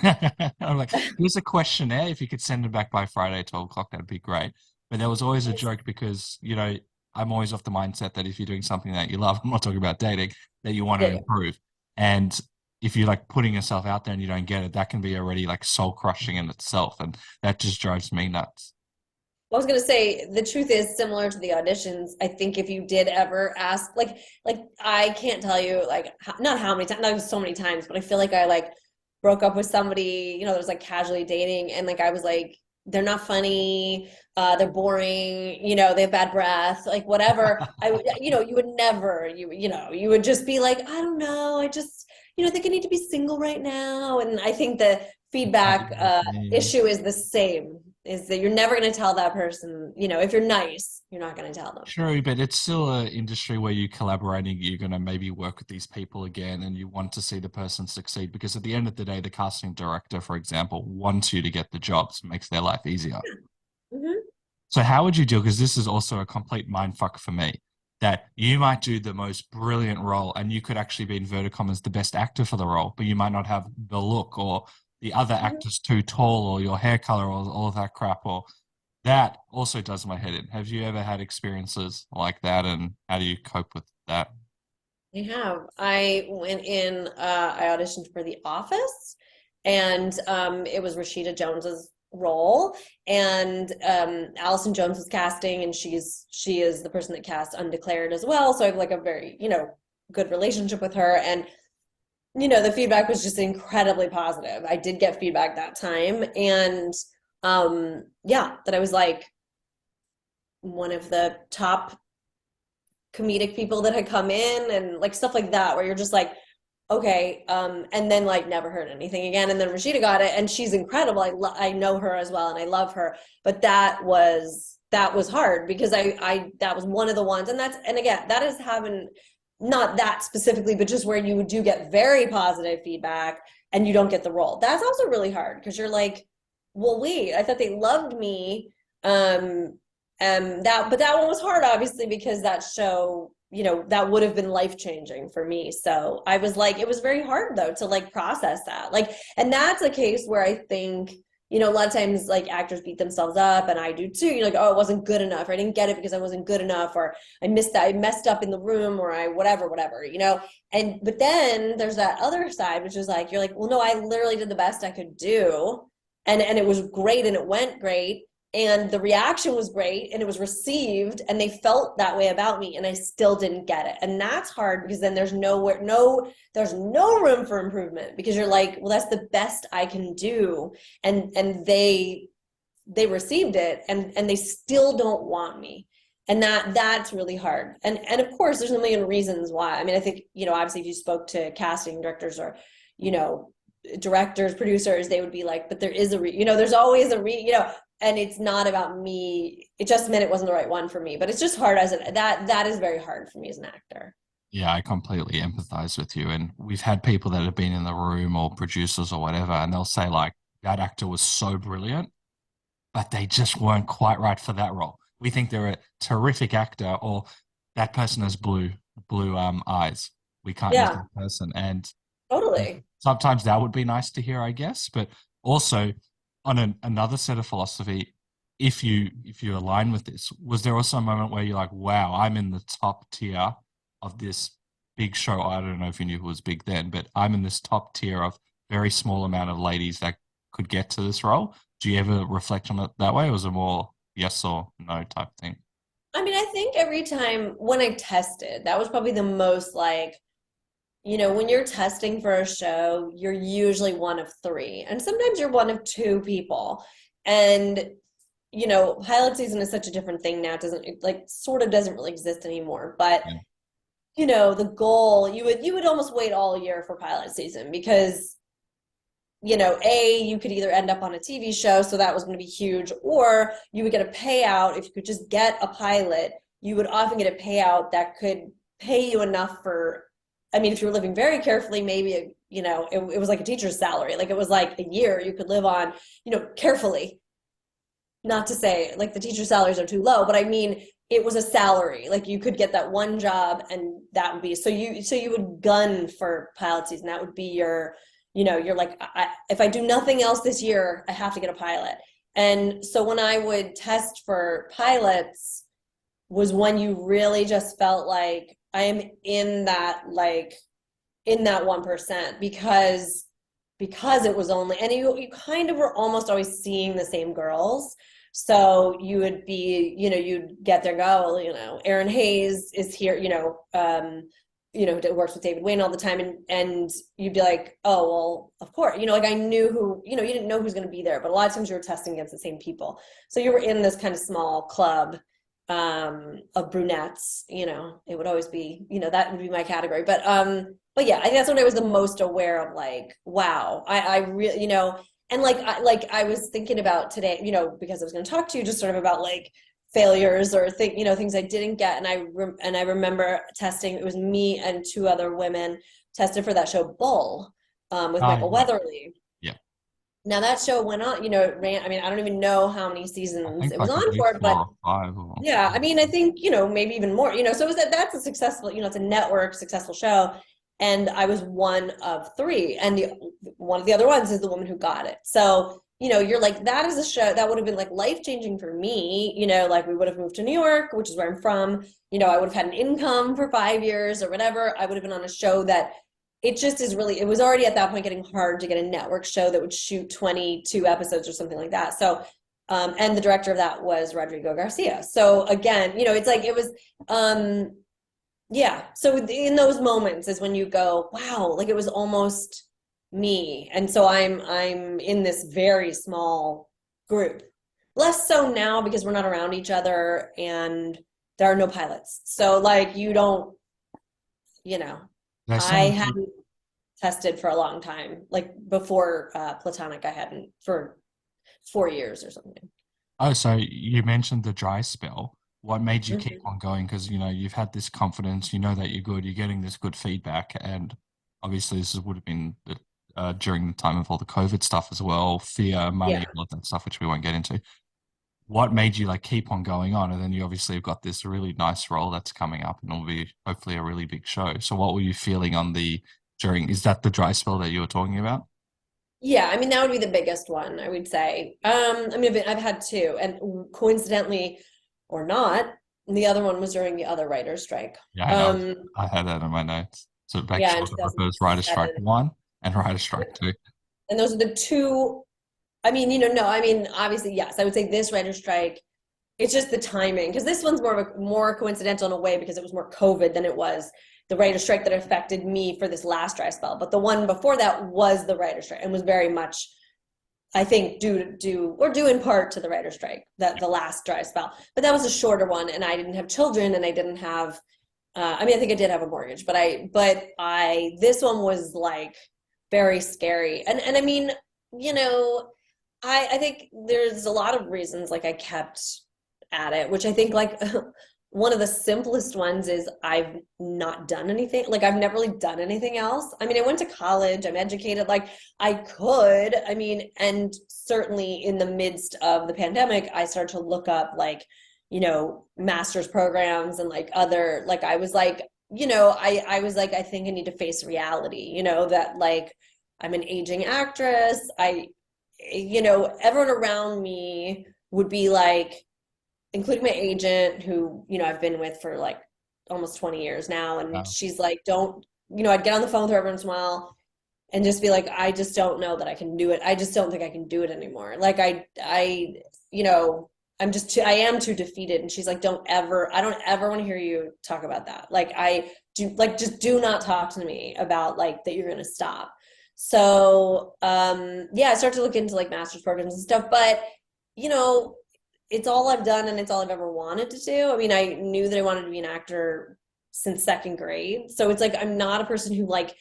Speaker 1: not.
Speaker 2: I'm like, here's a questionnaire. If you could send it back by Friday at 12 o'clock, that'd be great. But there was always a joke because, I'm always off the mindset that if you're doing something that you love, I'm not talking about dating, that you want to improve. And if you're like putting yourself out there and you don't get it, that can be already like soul crushing in itself. And that just drives me nuts.
Speaker 1: I was going to say, the truth is, similar to the auditions, I think if you did ever ask, like I can't tell you, like, not how many times, not so many times, but I feel like I like broke up with somebody, there's like casually dating, and like I was like, they're not funny, they're boring, they have bad breath, like whatever. You would never, you would just be like, I don't know, I just, I think I need to be single right now. And I think the feedback issue is the same, is that you're never going to tell that person, if you're nice, you're not going to tell them.
Speaker 2: True, but it's still an industry where you're collaborating, you're going to maybe work with these people again, and you want to see the person succeed, because at the end of the day, the casting director, for example, wants you to get the jobs, makes their life easier.
Speaker 1: Mm-hmm.
Speaker 2: So how would you deal, because this is also a complete mindfuck for me, that you might do the most brilliant role and you could actually be inverted commas the best actor for the role, but you might not have the look, or the other actor's too tall, or your hair color, or all of that crap, or that also does my head in. Have you ever had experiences like that, and how do you cope with that?
Speaker 1: I have. I went in, I auditioned for The Office, and it was Rashida Jones's role, and Allison Jones was casting, and she is the person that cast Undeclared as well, so I have like a very good relationship with her, and the feedback was just incredibly positive. I did get feedback that time, and that I was like one of the top comedic people that had come in, and like stuff like that, where you're just like, okay, and then like never heard anything again. And then Rashida got it, and she's incredible. I know her as well, and I love her. But that was hard, because I that was one of the ones, and again, that is having, not that specifically, but just where you do get very positive feedback and you don't get the role. That's also really hard, because you're like, well, wait, I thought they loved me. But that one was hard, obviously, because that show, that would have been life-changing for me. So I was like, it was very hard though to like process that. Like, and that's a case where I think, a lot of times like actors beat themselves up, and I do too. You're like, oh, it wasn't good enough, or I didn't get it because I wasn't good enough, or I messed up in the room, or I whatever, but then there's that other side, which is like, you're like, well, no, I literally did the best I could do. And it was great, and it went great, and the reaction was great, and it was received, and they felt that way about me, and I still didn't get it. And that's hard, because then there's no room for improvement, because you're like, well, that's the best I can do. And they received it, and they still don't want me. And that's really hard. And of course, there's a million reasons why. I mean, I think, obviously if you spoke to casting directors, or, directors, producers, they would be like, but there is there's always and it's not about me. It just meant it wasn't the right one for me, but it's just hard that is very hard for me as an actor.
Speaker 2: Yeah, I completely empathize with you. And we've had people that have been in the room or producers or whatever, and they'll say, like, that actor was so brilliant, but they just weren't quite right for that role. We think they're a terrific actor, or that person has blue eyes. We can't use that person. And
Speaker 1: Totally.
Speaker 2: sometimes that would be nice to hear, I guess. But also on another set of philosophy, if you align with this, was there also a moment where you're like, wow, I'm in the top tier of this big show? I don't know if you knew who was big then, but I'm in this top tier of very small amount of ladies that could get to this role. Do you ever reflect on it that way, or was it more yes or no type thing?
Speaker 1: I mean, I think every time when I tested, that was probably the most like, when you're testing for a show, you're usually one of three, and sometimes you're one of two people. And, pilot season is such a different thing now. It doesn't really exist anymore. But, the goal, you would almost wait all year for pilot season because, you could either end up on a TV show, so that was going to be huge, or you would get a payout. If you could just get a pilot, you would often get a payout that could pay you enough for, if you were living very carefully, maybe, it was like a teacher's salary. Like it was like a year you could live on, carefully. Not to say like the teacher salaries are too low, but I mean, it was a salary. Like you could get that one job and that would be, so you would gun for pilot season. That would be your, you're like, if I do nothing else this year, I have to get a pilot. And so when I would test for pilots was when you really just felt like I am in that 1%, because it was only, and you kind of were almost always seeing the same girls. So you would be, you'd get there, go, Erin Hayes is here, works with David Wayne all the time. And you'd be like, oh, well, of course, like I knew who, you didn't know who's going to be there, but a lot of times you were testing against the same people. So you were in this kind of small club of brunettes, it would always be, that would be my category. But yeah, I think that's when I was the most aware of like, wow, I really, and I was thinking about today, because I was going to talk to you just sort of about like failures or things I didn't get. And I remember testing, it was me and two other women tested for that show Bull with Michael Weatherly.
Speaker 2: Yeah.
Speaker 1: Now that show went on, it ran, I don't even know how many seasons it was
Speaker 2: like
Speaker 1: on for, but
Speaker 2: 5
Speaker 1: yeah, I think, maybe even more, so that's a successful, it's a network successful show. And I was one of three. And one of the other ones is the woman who got it. So, you're like, that is a show that would have been like life-changing for me, like we would have moved to New York, which is where I'm from. I would have had an income for 5 years or whatever. I would have been on a show that it just is really, it was already at that point getting hard to get a network show that would shoot 22 episodes or something like that. So, and the director of that was Rodrigo Garcia. So again, it's like, it was, yeah. So in those moments is when you go, wow, like it was almost me. And so I'm in this very small group. Less so now because we're not around each other and there are no pilots. So like you don't, I hadn't tested for a long time. Like before Platonic, I hadn't for 4 years or something.
Speaker 2: Oh, so you mentioned the dry spell. What made you keep on going? Because, you've had this confidence, that you're good, you're getting this good feedback. And obviously this would have been during the time of all the COVID stuff as well, fear, money, all of that stuff, which we won't get into. What made you like keep on going on? And then you obviously have got this really nice role that's coming up and it'll be hopefully a really big show. So what were you feeling is that the dry spell that you were talking about?
Speaker 1: Yeah, that would be the biggest one, I would say. I've had two, and coincidentally, or not, the other one was during the other writer's strike.
Speaker 2: Yeah, I know. I had that in my notes. So back to the first writer's strike 1 and writer's strike 2.
Speaker 1: And those are the two. Obviously, yes, I would say this writer's strike. It's just the timing, because this one's more coincidental in a way because it was more COVID than it was the writer's strike that affected me for this last dry spell. But the one before that was the writer's strike and was very much, I think, due in part to the writer's strike, the last dry spell. But that was a shorter one, and I didn't have children, and I didn't have. I think I did have a mortgage, but this one was like very scary, and I think there's a lot of reasons like I kept at it, which I think like one of the simplest ones is I've not done anything. Like I've never really done anything else. I mean, I went to college, I'm educated, like I could, I mean, and certainly in the midst of the pandemic, I started to look up like, you know, master's programs and like other, like I was like, you know, I was like, I think I need to face reality, you know, that like I'm an aging actress. You know, everyone around me would be like, including my agent, who, you know, I've been with for like almost 20 years now. And
Speaker 2: Wow.
Speaker 1: she's like, don't, you know, I'd get on the phone with her every once in a while and just be like, I just don't know that I can do it. I just don't think I can do it anymore. Like you know, I am too defeated. And she's like, I don't ever want to hear you talk about that. Like just do not talk to me about like that you're going to stop. So, yeah, I started to look into like master's programs and stuff, but you know, it's all I've done and it's all I've ever wanted to do. I mean, I knew that I wanted to be an actor since second grade. So it's like I'm not a person who like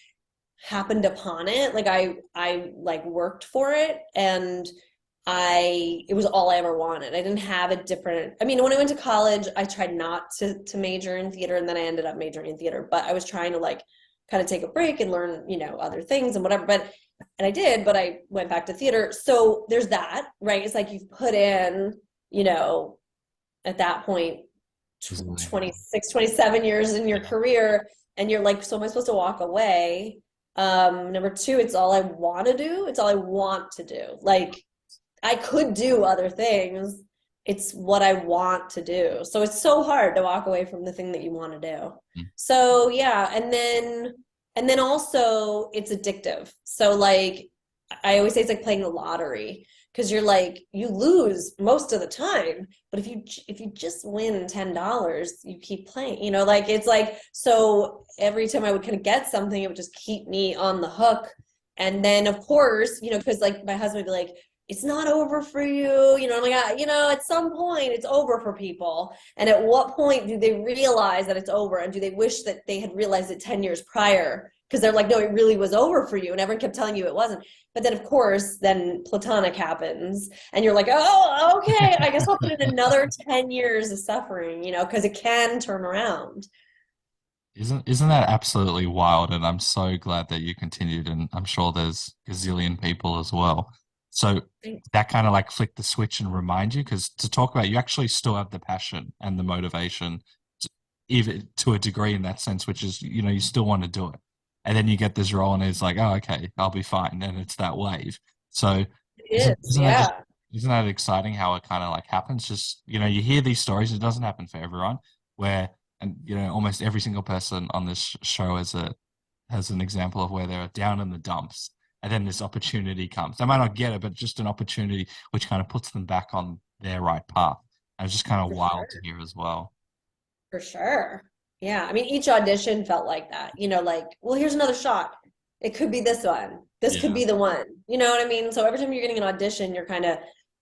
Speaker 1: happened upon it. Like I like worked for it and it was all I ever wanted. I didn't have a different, I mean, when I went to college, I tried not to major in theater and then I ended up majoring in theater, but I was trying to like kind of take a break and learn, you know, other things and whatever. And I did, but I went back to theater. So there's that, right? It's like you've put in, you know, at that point, 26, 27 years in your career, and you're like, so am I supposed to walk away? Number two, it's all I want to do. It's all I want to do. Like, I could do other things. It's what I want to do. So it's so hard to walk away from the thing that you want to do.
Speaker 2: Mm.
Speaker 1: So yeah, and then also it's addictive. So like I always say it's like playing the lottery because you're like you lose most of the time, but if you just win $10, you keep playing. You know, like it's like so every time I would kind of get something, it would just keep me on the hook. And then of course, you know, because like my husband would be like, it's not over for you, you know, I'm like, you know, at some point it's over for people. And at what point do they realize that it's over? And do they wish that they had realized it 10 years prior? Because they're like, no, it really was over for you. And everyone kept telling you it wasn't. But then, of course, then platonic happens. And you're like, oh, okay, I guess I'll put in another 10 years of suffering, you know, because it can turn around.
Speaker 2: Isn't that absolutely wild? And I'm so glad that you continued, and I'm sure there's a gazillion people as well. So that kind of like flick the switch and remind you, because to talk about, you actually still have the passion and the motivation, even to a degree in that sense, which is, you know, you still want to do it. And then you get this role and it's like, oh, okay, I'll be fine. And it's that wave. So
Speaker 1: It is, yeah.
Speaker 2: isn't that exciting how it kind of like happens? Just, you know, you hear these stories, it doesn't happen for everyone, where, and, you know, almost every single person on this show has an example of where they're down in the dumps. And then this opportunity comes. They might not get it, but just an opportunity which kind of puts them back on their right path. And it's just kind of
Speaker 1: For
Speaker 2: wild to
Speaker 1: sure.
Speaker 2: hear as well.
Speaker 1: For sure. Yeah. I mean, each audition felt like that, you know, like, well, here's another shot. It could be this one. This could
Speaker 2: Yeah.
Speaker 1: be the one. You know what I mean? So every time you're getting an audition, you're kind of,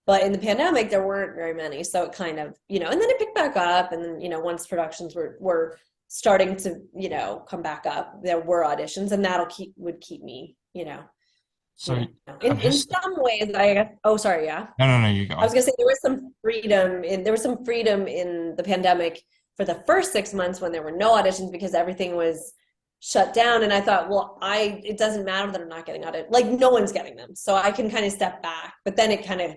Speaker 1: but in the pandemic, there weren't very many. So it kind of, you know, and then it picked back up. And then, you know, once productions were starting to, you know, come back up, there were auditions and would keep me,
Speaker 2: So
Speaker 1: in some ways, I guess, oh, sorry. Yeah.
Speaker 2: no, you
Speaker 1: I was
Speaker 2: go.
Speaker 1: gonna say there was some freedom in the pandemic for the first 6 months when there were no auditions because everything was shut down. And I thought, well, it doesn't matter that I'm not getting auditions. Like no one's getting them. So I can kind of step back. But then it kind of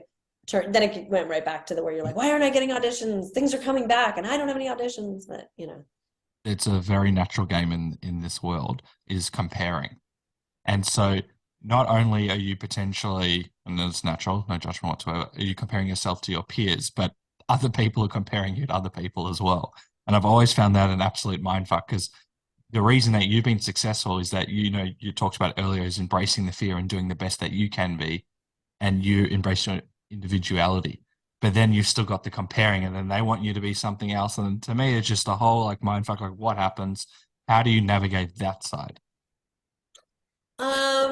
Speaker 1: then it went right back to the where you're like, why aren't I getting auditions? Things are coming back and I don't have any auditions, but you know.
Speaker 2: It's a very natural game in this world is comparing. And so not only are you potentially, and it's natural, no judgment whatsoever, are you comparing yourself to your peers, but other people are comparing you to other people as well. And I've always found that an absolute mindfuck because the reason that you've been successful is that, you know, you talked about earlier is embracing the fear and doing the best that you can be, and you embrace your individuality. But then you've still got the comparing, and then they want you to be something else. And to me, it's just a whole like mindfuck. Like, what happens? How do you navigate that side?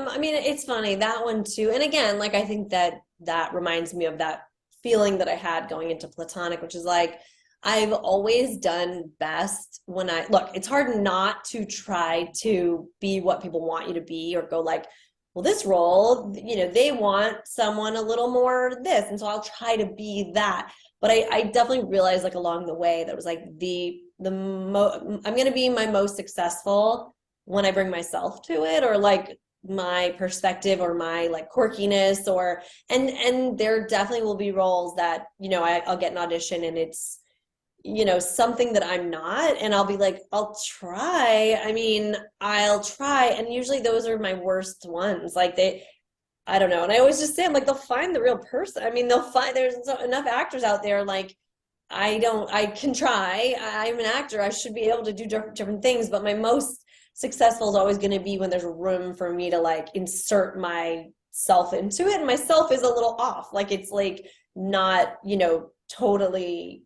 Speaker 1: I mean, it's funny that one too. And again, like I think that reminds me of that feeling that I had going into platonic, which is like I've always done best when look, it's hard not to try to be what people want you to be or go like well, this role, you know, they want someone a little more this, and so I'll try to be that. But I definitely realized like along the way that was like I'm going to be my most successful when I bring myself to it, or like my perspective or my like quirkiness, or and there definitely will be roles that, you know, I'll get an audition and it's, you know, something that I'm not, and I'll be like, I'll try. I mean, I'll try. And usually those are my worst ones. Like I don't know. And I always just say, I'm like, they'll find the real person. I mean, they'll find, there's enough actors out there. Like, I can try. I'm an actor. I should be able to do different things, but my most successful is always going to be when there's room for me to like insert myself into it. And myself is a little off. Like, it's like not, you know, totally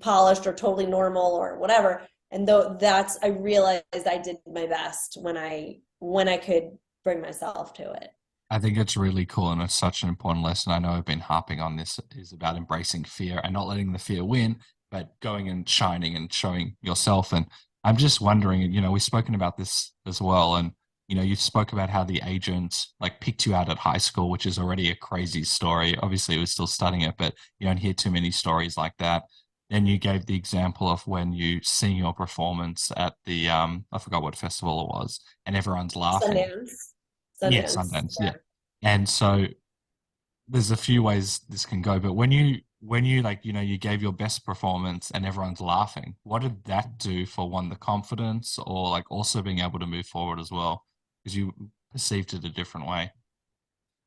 Speaker 1: polished or totally normal or whatever. And though I realized I did my best when I could bring myself to it.
Speaker 2: I think it's really cool, and it's such an important lesson. I know I've been harping on this, is about embracing fear and not letting the fear win, but going and shining and showing yourself. And I'm just wondering, you know, we've spoken about this as well, and you know, you spoke about how the agent like picked you out at high school, which is already a crazy story. Obviously, it was still studying it, but you don't hear too many stories like that. Then you gave the example of when you sing your performance at the I forgot what festival it was, and everyone's laughing.
Speaker 1: Sundance.
Speaker 2: Yeah,
Speaker 1: Sundance.
Speaker 2: Sundance.
Speaker 1: Yeah.
Speaker 2: Yeah. And so there's a few ways this can go, but when you like, you know, you gave your best performance and everyone's laughing, what did that do for, one, the confidence, or like also being able to move forward as well? Because you perceived it a different way.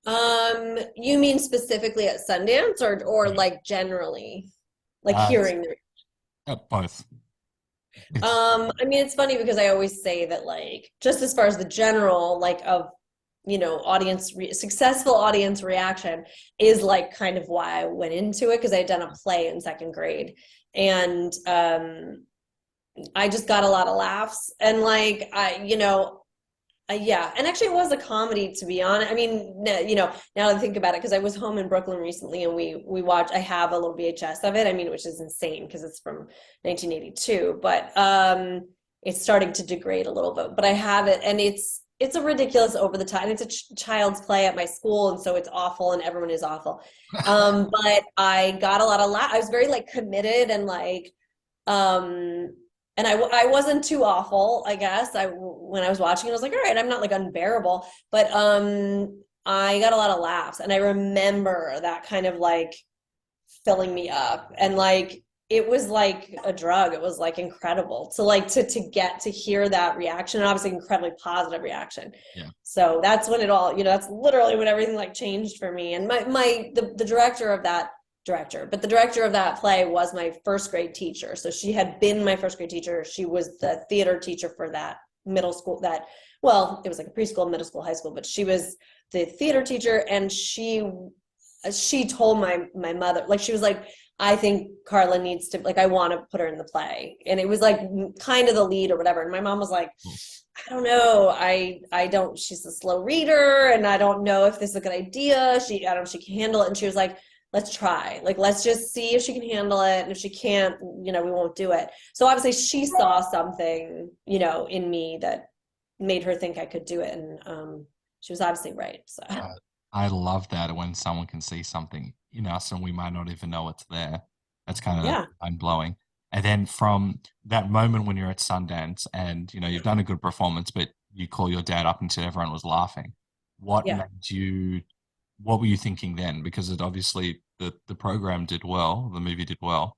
Speaker 1: You mean specifically at Sundance, or
Speaker 2: Yeah.
Speaker 1: like generally, like
Speaker 2: Uh,
Speaker 1: hearing the
Speaker 2: Both. It's
Speaker 1: I mean, it's funny because I always say that, like, just as far as the general, like, of, you know, successful audience reaction is like kind of why I went into it, because I had done a play in second grade, and I just got a lot of laughs, and like you know, yeah, and actually it was a comedy, to be honest. I mean, you know, now that I think about it, because I was home in Brooklyn recently and we watched. I have a little VHS of it. I mean, which is insane because it's from 1982, but it's starting to degrade a little bit. But I have it, and it's a ridiculous, over the top. It's a child's play at my school, and so it's awful, and everyone is awful. But I got a lot of laugh. I was very like committed, and like um and I wasn't too awful, I guess. When I was watching it, I was like, all right, I'm not like unbearable, but I got a lot of laughs, and I remember that kind of like filling me up, and like it was like a drug. It was like incredible to like to get to hear that reaction, and obviously incredibly positive reaction.
Speaker 2: yeah.
Speaker 1: So that's when it all, you know, that's literally when everything like changed for me. And the director of that but the director of that play was my first grade teacher. So she had been my first grade teacher. She was the theater teacher for that middle school, well, it was like a preschool, middle school, high school, but she was the theater teacher. And she told my mother, like, she was like, I think Carla needs to, like, I want to put her in the play. And it was like kind of the lead or whatever. And my mom was like, I don't know. I don't, she's a slow reader, and I don't know if this is a good idea. I don't know if she can handle it. And she was like, let's try, like, let's just see if she can handle it. And if she can't, you know, we won't do it. So obviously she saw something, you know, in me that made her think I could do it. And she was obviously right. So
Speaker 2: I love that, when someone can see something in us and we might not even know it's there. That's kind of
Speaker 1: yeah.
Speaker 2: mind blowing. And then from that moment when you're at Sundance and, you know, you've done a good performance, but you call your dad up and said everyone was laughing.
Speaker 1: Yeah.
Speaker 2: What were you thinking then? Because it obviously the program did well, the movie did well,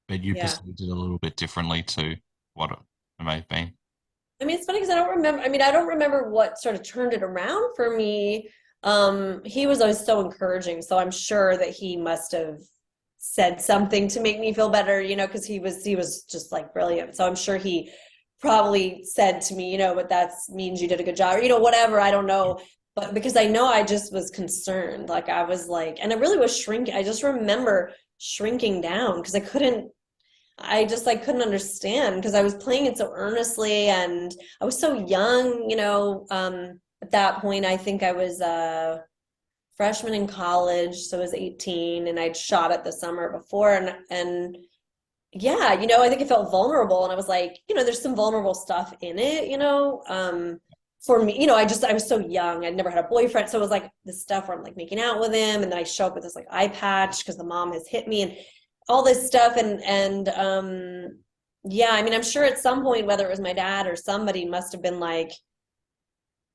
Speaker 2: but you
Speaker 1: Yeah.
Speaker 2: perceived it a little bit differently to what it may have been.
Speaker 1: I mean, it's funny because I don't remember what sort of turned it around for me. He was always so encouraging, so I'm sure that he must have said something to make me feel better, you know, because he was just like brilliant. So I'm sure he probably said to me, you know, but that means you did a good job, or, you know, whatever. I don't know. But because I know I just was concerned, like I was like, and I really was shrinking. I just remember shrinking down because I just like couldn't understand, because I was playing it so earnestly and I was so young, you know. At that point, I think I was a freshman in college, so I was 18, and I'd shot it the summer before, and yeah, you know, I think I felt vulnerable, and I was like, you know, there's some vulnerable stuff in it, you know. for me, you know, I was so young. I'd never had a boyfriend. So it was like this stuff where I'm like making out with him, and then I show up with this like eye patch because the mom has hit me and all this stuff. Yeah, I mean, I'm sure at some point, whether it was my dad or somebody must have been like,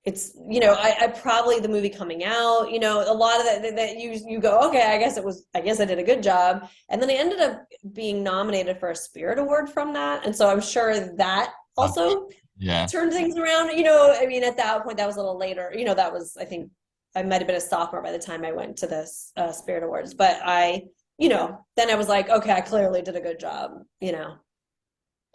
Speaker 1: it's, you know, I probably the movie coming out, you know, a lot of that you go, okay, I guess I did a good job. And then I ended up being nominated for a Spirit Award from that. And so I'm sure that also turned things around, you know. I mean, at that point, that was a little later, you know, that was, I think I might've been a sophomore by the time I went to this Spirit Awards, but you know, then I was like, okay, I clearly did a good job, you know.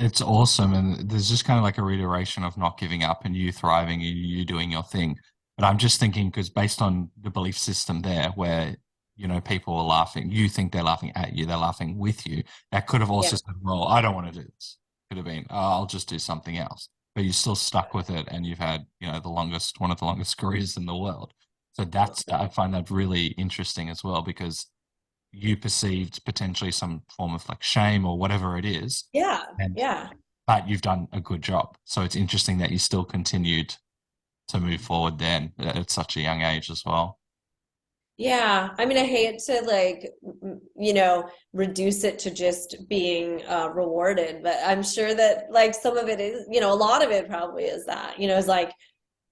Speaker 2: It's awesome. And there's just kind of like a reiteration of not giving up and you thriving and you doing your thing. But I'm just thinking, because based on the belief system there, where, you know, people are laughing, you think they're laughing at you, they're laughing with you. That could have also said, well, I don't want to do this. Could have been, oh, I'll just do something else. But you're still stuck with it, and you've had, you know, one of the longest careers in the world. So I find that really interesting as well, because you perceived potentially some form of like shame or whatever it is.
Speaker 1: Yeah.
Speaker 2: But you've done a good job. So it's interesting that you still continued to move forward then at such a young age as well.
Speaker 1: Yeah. I mean, I hate to like, you know, reduce it to just being rewarded, but I'm sure that like some of it is, you know, a lot of it probably is that, you know, is like,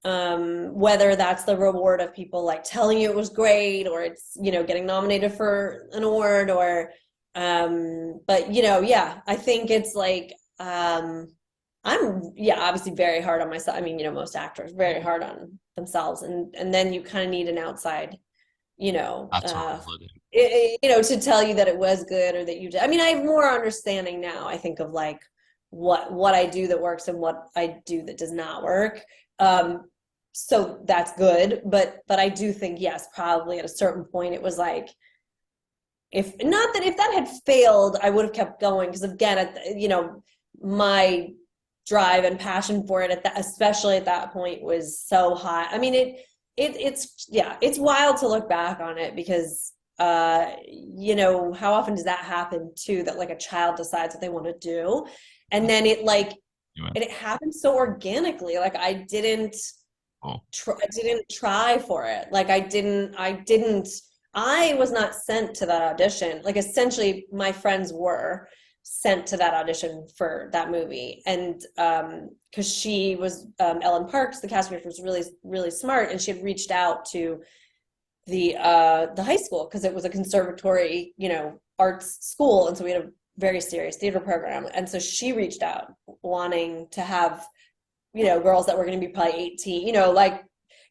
Speaker 1: whether that's the reward of people like telling you it was great, or it's, you know, getting nominated for an award, or but you know, yeah, I think it's like I'm obviously very hard on myself. I mean, you know, most actors very hard on themselves, and then you kind of need an outside, you know, you know, to tell you that it was good or that you did. I mean, I have more understanding now, I think, of like what I do that works and what I do that does not work. So that's good, but I do think, yes, probably at a certain point it was like, if that had failed, I would have kept going, because again, you know, my drive and passion for it especially at that point, was so high. I mean, it's wild to look back on it, because you know, how often does that happen too, that like a child decides what they want to do, and then it like it happened so organically. Like I didn't try for it. Like I was not sent to that audition. Like essentially my friends were sent to that audition for that movie. And because she was Ellen Parks, the casting director, was really, really smart, and she had reached out to the high school, because it was a conservatory, you know, arts school, and so we had a very serious theater program. And so she reached out wanting to have, you know, girls that were going to be probably 18, you know, like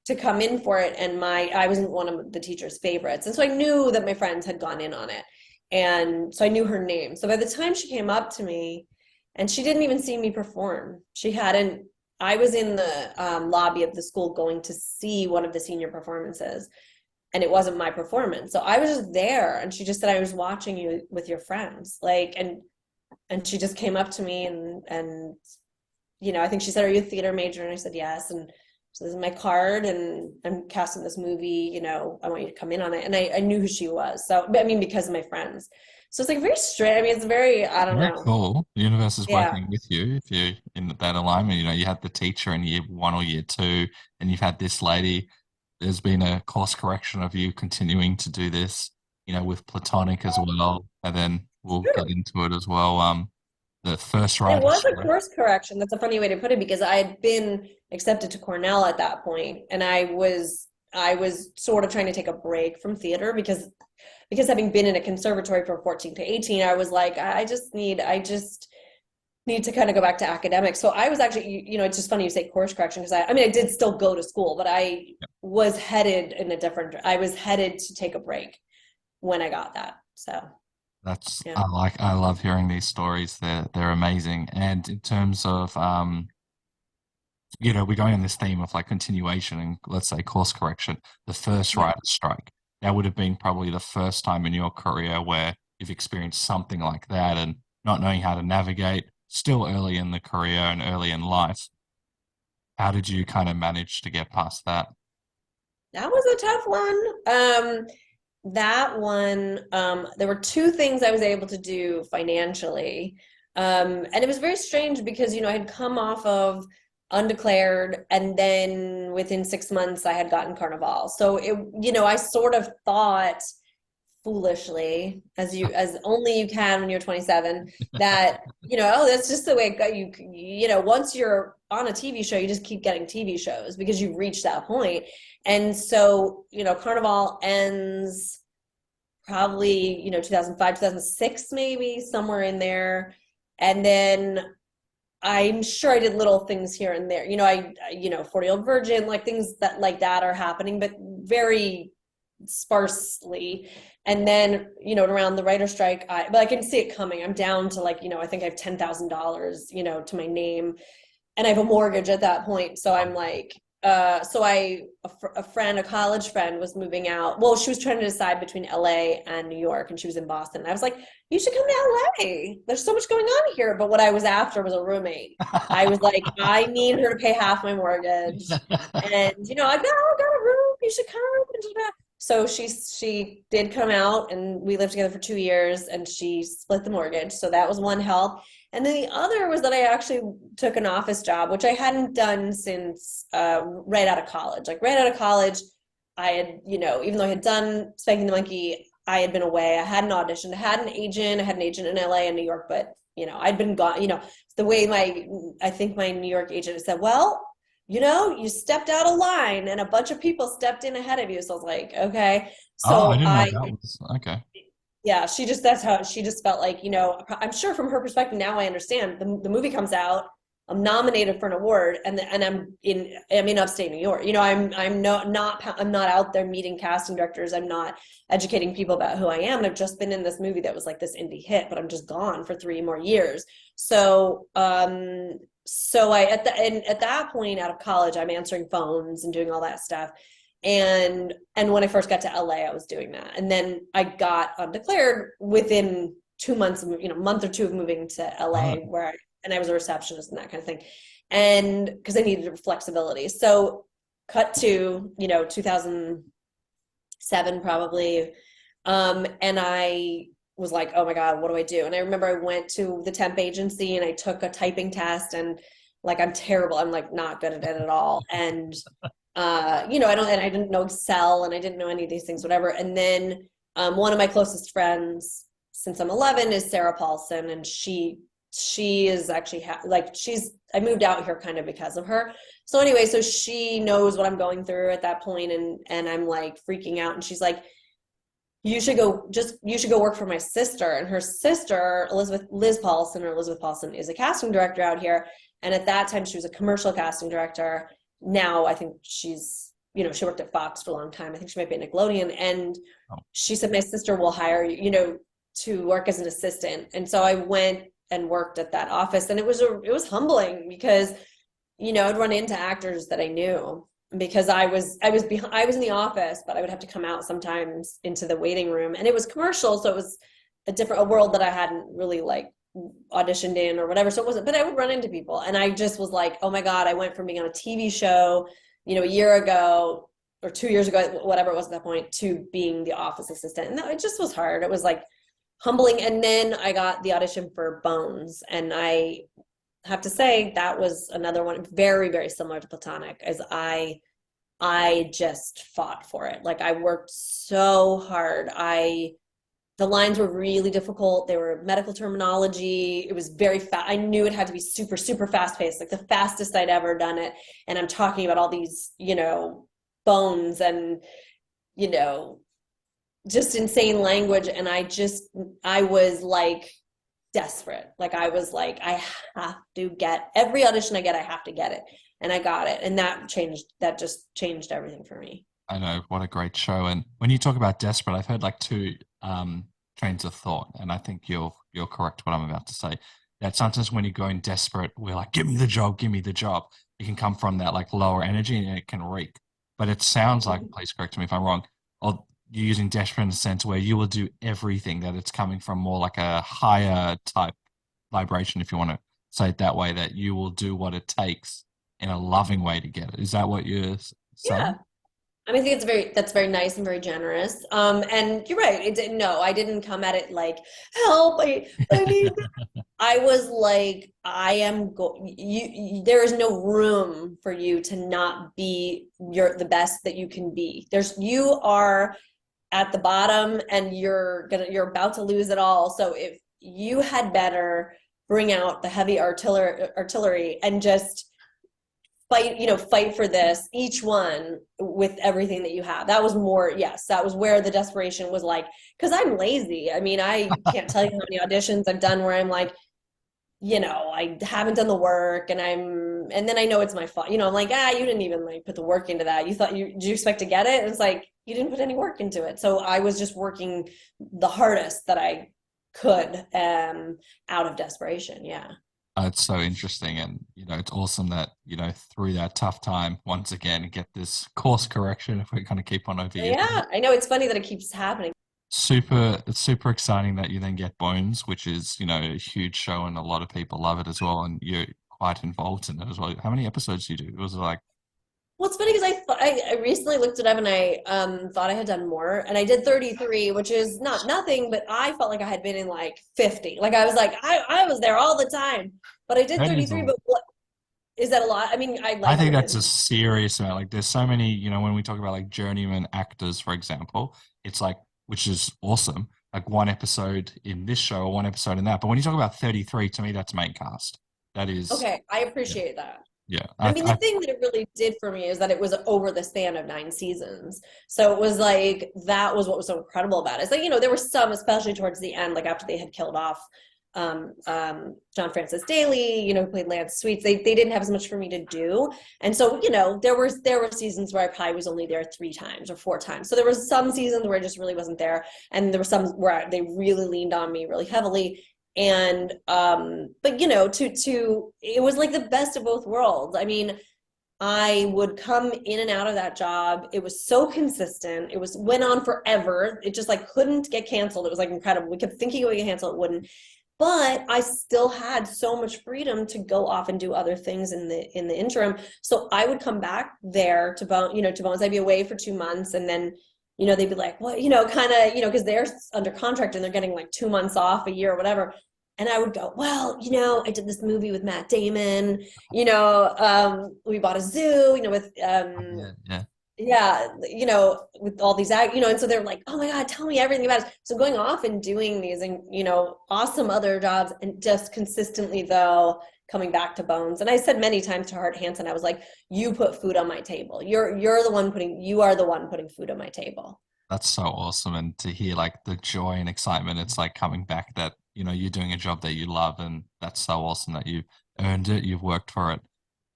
Speaker 1: to come in for it. And I wasn't one of the teacher's favorites. And so I knew that my friends had gone in on it. And so I knew her name. So by the time she came up to me, and she didn't even see me perform, I was in the lobby of the school going to see one of the senior performances, and it wasn't my performance. So I was just there, and she just said, I was watching you with your friends. Like, and she just came up to me and, you know, I think she said, are you a theater major? And I said, yes. And so this is my card, and I'm casting this movie, you know, I want you to come in on it. And I knew who she was. So, I mean, because of my friends. So it's like very straight. I mean, it's very, I don't know.
Speaker 2: Cool. The universe is working with you if you're in that alignment. You know, you had the teacher in year 1 or year 2, and you've had this lady. There's been a course correction of you continuing to do this, you know, with Platonic as well. And then we'll get into it as well. The first writer.
Speaker 1: It was a course correction. That's a funny way to put it, because I had been accepted to Cornell at that point, and I was sort of trying to take a break from theater, because having been in a conservatory from 14 to 18, I was like, I just need to kind of go back to academics. So I was actually, you know, it's just funny you say course correction, because I mean, I did still go to school, but I was headed to take a break when I got that. So
Speaker 2: I love hearing these stories. They're amazing. And in terms of you know, we're going on this theme of like continuation and, let's say, course correction. The first writer's strike, that would have been probably the first time in your career where you've experienced something like that, and not knowing how to navigate, still early in the career and early in life. How did you kind of manage to get past that?
Speaker 1: That was a tough one. That one, there were 2 things I was able to do financially. And it was very strange, because, you know, I had come off of Undeclared, and then within 6 months I had gotten Carnival. So it, I sort of thought foolishly, as only you can when you're 27, that oh, that's just the way it go. Once you're on a TV show, you just keep getting TV shows because you've reached that point. And so Carnival ends probably 2005, 2006, maybe somewhere in there. And then I'm sure I did little things here and there. 40-year-old virgin, like things that like that are happening, but very sparsely. And then, around the writer strike, but I can see it coming. I'm down to I think I have $10,000, to my name, and I have a mortgage at that point. So I'm like, a college friend was moving out. Well, she was trying to decide between LA and New York, and she was in Boston. And I was like, you should come to LA. There's so much going on here. But what I was after was a roommate. I was like, I need her to pay half my mortgage. And, I got a room. You should come. So she did come out, and we lived together for 2 years, and she split the mortgage. So that was one help. And then the other was that I actually took an office job, which I hadn't done since right out of college. Like right out of college, I had, even though I had done Spanking the Monkey, I had been away. I hadn't auditioned. I had an agent in LA and New York, but, I'd been gone, the way I think my New York agent said, well, you stepped out of line and a bunch of people stepped in ahead of you. So I was like, okay. So
Speaker 2: I didn't know that was okay.
Speaker 1: Yeah, that's how she just felt like, I'm sure from her perspective now I understand. The movie comes out, I'm nominated for an award, and I'm in upstate New York. I'm not out there meeting casting directors. I'm not educating people about who I am. And I've just been in this movie that was like this indie hit, but I'm just gone for 3 more years. So at that point out of college, I'm answering phones and doing all that stuff. And when I first got to LA, I was doing that. And then I got Undeclared within 2 months, month or two of moving to LA, and I was a receptionist and that kind of thing. And because I needed flexibility. So cut to, 2007 probably. And I was like, oh my God, what do I do? And I remember I went to the temp agency and I took a typing test, and I'm terrible. I'm not good at it at all. And I didn't know Excel, and I didn't know any of these things, whatever. And then one of my closest friends since I'm 11 is Sarah Paulson, and she is actually I moved out here kind of because of her. So anyway, so she knows what I'm going through at that point, and I'm like freaking out, and she's like, you should go work for my sister. And her sister, Liz Paulson is a casting director out here. And at that time she was a commercial casting director. Now I think she's, she worked at Fox for a long time. I think she might be at Nickelodeon. And she said, my sister will hire you, to work as an assistant. And so I went and worked at that office. And it was humbling because, I'd run into actors that I knew because I was in the office, but I would have to come out sometimes into the waiting room, and it was commercial. So it was a world that I hadn't really auditioned in or whatever. So it wasn't, but I would run into people, and I just was like, oh my God, I went from being on a TV show, a year ago or 2 years ago, whatever it was at that point, to being the office assistant. And it just was hard. It was humbling. And then I got the audition for Bones, and I have to say that was another one very, very similar to Platonic, as I just fought for it. I worked so hard. The lines were really difficult. They were medical terminology. It was very fast. I knew it had to be super, super fast paced, the fastest I'd ever done it. And I'm talking about all these, bones and, just insane language. And I was desperate. I was I have to get every audition I get, I have to get it. And I got it. And that just changed everything for me.
Speaker 2: I know, what a great show. And when you talk about desperate, I've heard two trains of thought, and I think you're correct what I'm about to say. That sometimes when you go in desperate, we're like, give me the job, give me the job. It can come from that lower energy, and it can reek. But it sounds like, please correct me if I'm wrong, or you're using desperate in a sense where you will do everything, that it's coming from more a higher type vibration, if you want to say it that way, that you will do what it takes in a loving way to get it. Is that what you're saying?
Speaker 1: Yeah. I mean, I think that's very nice and very generous. And you're right. No, I didn't come at it like, help, I need, I was like, I am there is no room for you to not be the best that you can be. You are at the bottom and you're about to lose it all. So if you had better bring out the heavy artillery and just fight for this, each one with everything that you have. That was more, yes, that was where the desperation was like, because I'm lazy. I mean, I can't tell you how many auditions I've done where I'm like, I haven't done the work and then I know it's my fault. I'm like, you didn't even like put the work into that. Did you expect to get it? And it's like, you didn't put any work into it. So I was just working the hardest that I could, out of desperation. Yeah.
Speaker 2: It's so interesting, and it's awesome that through that tough time once again get this course correction if we kind of keep on over years.
Speaker 1: Yeah, I know, it's funny that it keeps happening.
Speaker 2: It's super exciting that you then get Bones, which is a huge show and a lot of people love it as well, and you're quite involved in it as well. How many episodes do you do? It was like,
Speaker 1: well, it's funny because I recently looked it up and I thought I had done more, and I did 33, which is not nothing, but I felt like I had been in like 50. Like I was like I was there all the time, but I did 33. But what is that a lot? I mean,
Speaker 2: I think that's a serious amount. Like there's so many, when we talk about like journeyman actors, for example, it's like, which is awesome, like one episode in this show or one episode in that. But when you talk about 33, to me, that's main cast. That is
Speaker 1: okay. I appreciate that.
Speaker 2: Yeah.
Speaker 1: I mean, the thing that it really did for me is that it was over the span of 9 seasons. So it was like, that was what was so incredible about it. It's like, there were some, especially towards the end, like after they had killed off John Francis Daly, who played Lance Sweets, they didn't have as much for me to do. And so, there were seasons where I probably was only there 3 times or 4 times. So there was some seasons where I just really wasn't there. And there were some where they really leaned on me really heavily. And but it was like the best of both worlds. I mean, I would come in and out of that job. It was so consistent. Went on forever. It just like couldn't get canceled. It was like incredible. We kept thinking it would get canceled, it wouldn't. But I still had so much freedom to go off and do other things in the interim. So I would come back there to Bones. I'd be away for 2 months, and then they'd be like, well, kind of, because they're under contract and they're getting like 2 months off a year or whatever. And I would go, well, I did this movie with Matt Damon, we bought a zoo, with, with all these, and so they're like, oh my God, tell me everything about it. So going off and doing these, awesome other jobs, and just consistently though, coming back to Bones. And I said many times to Hart Hansen, I was like, you put food on my table. You are the one putting food on my table.
Speaker 2: That's so awesome. And to hear like the joy and excitement, it's like coming back that, you're doing a job that you love, and that's so awesome that you've earned it, you've worked for it.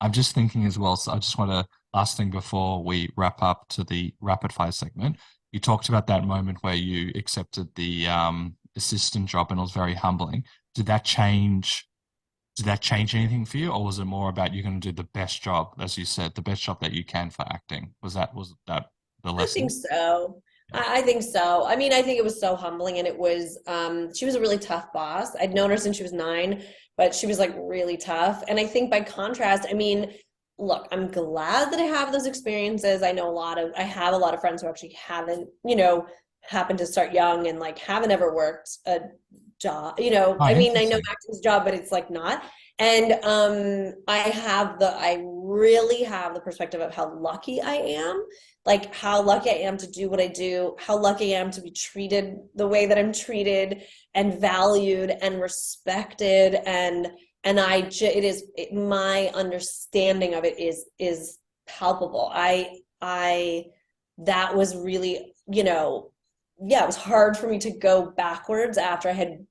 Speaker 2: I'm just thinking as well, so I just want to, last thing before we wrap up to the rapid fire segment, you talked about that moment where you accepted the assistant job and it was very humbling. Did that change anything for you, or was it more about you're going to do the best job, as you said, the best job that you can for acting? Was that the lesson?
Speaker 1: I think so. I think so. I mean, I think it was so humbling, and it was, she was a really tough boss. I'd known her since she was 9, but she was like really tough. And I think by contrast, I mean, look, I'm glad that I have those experiences. I have a lot of friends who actually haven't, happened to start young and like haven't ever worked a job, I mean, I know acting's a job, but it's like not. And I really have the perspective of how lucky I am, like how lucky I am to do what I do, how lucky I am to be treated the way that I'm treated, and valued and respected. And my understanding of it is palpable. That was really, it was hard for me to go backwards after I had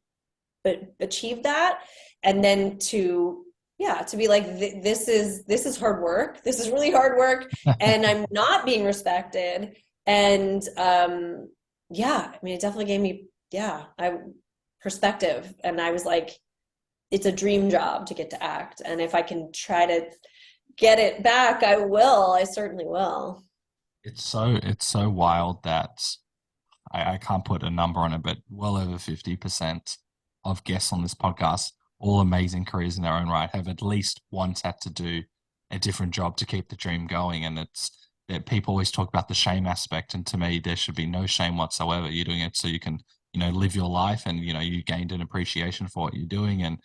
Speaker 1: achieved that. And then to be like, this is hard work. This is really hard work. And I'm not being respected. And, I mean, it definitely gave me, perspective. And I was like, it's a dream job to get to act. And if I can try to get it back, I will. I certainly will.
Speaker 2: It's so wild that I can't put a number on it, but well over 50% of guests on this podcast, all amazing careers in their own right, have at least once had to do a different job to keep the dream going. And it's that people always talk about the shame aspect, and to me, there should be no shame whatsoever. You're doing it so you can, live your life, and you gained an appreciation for what you're doing, and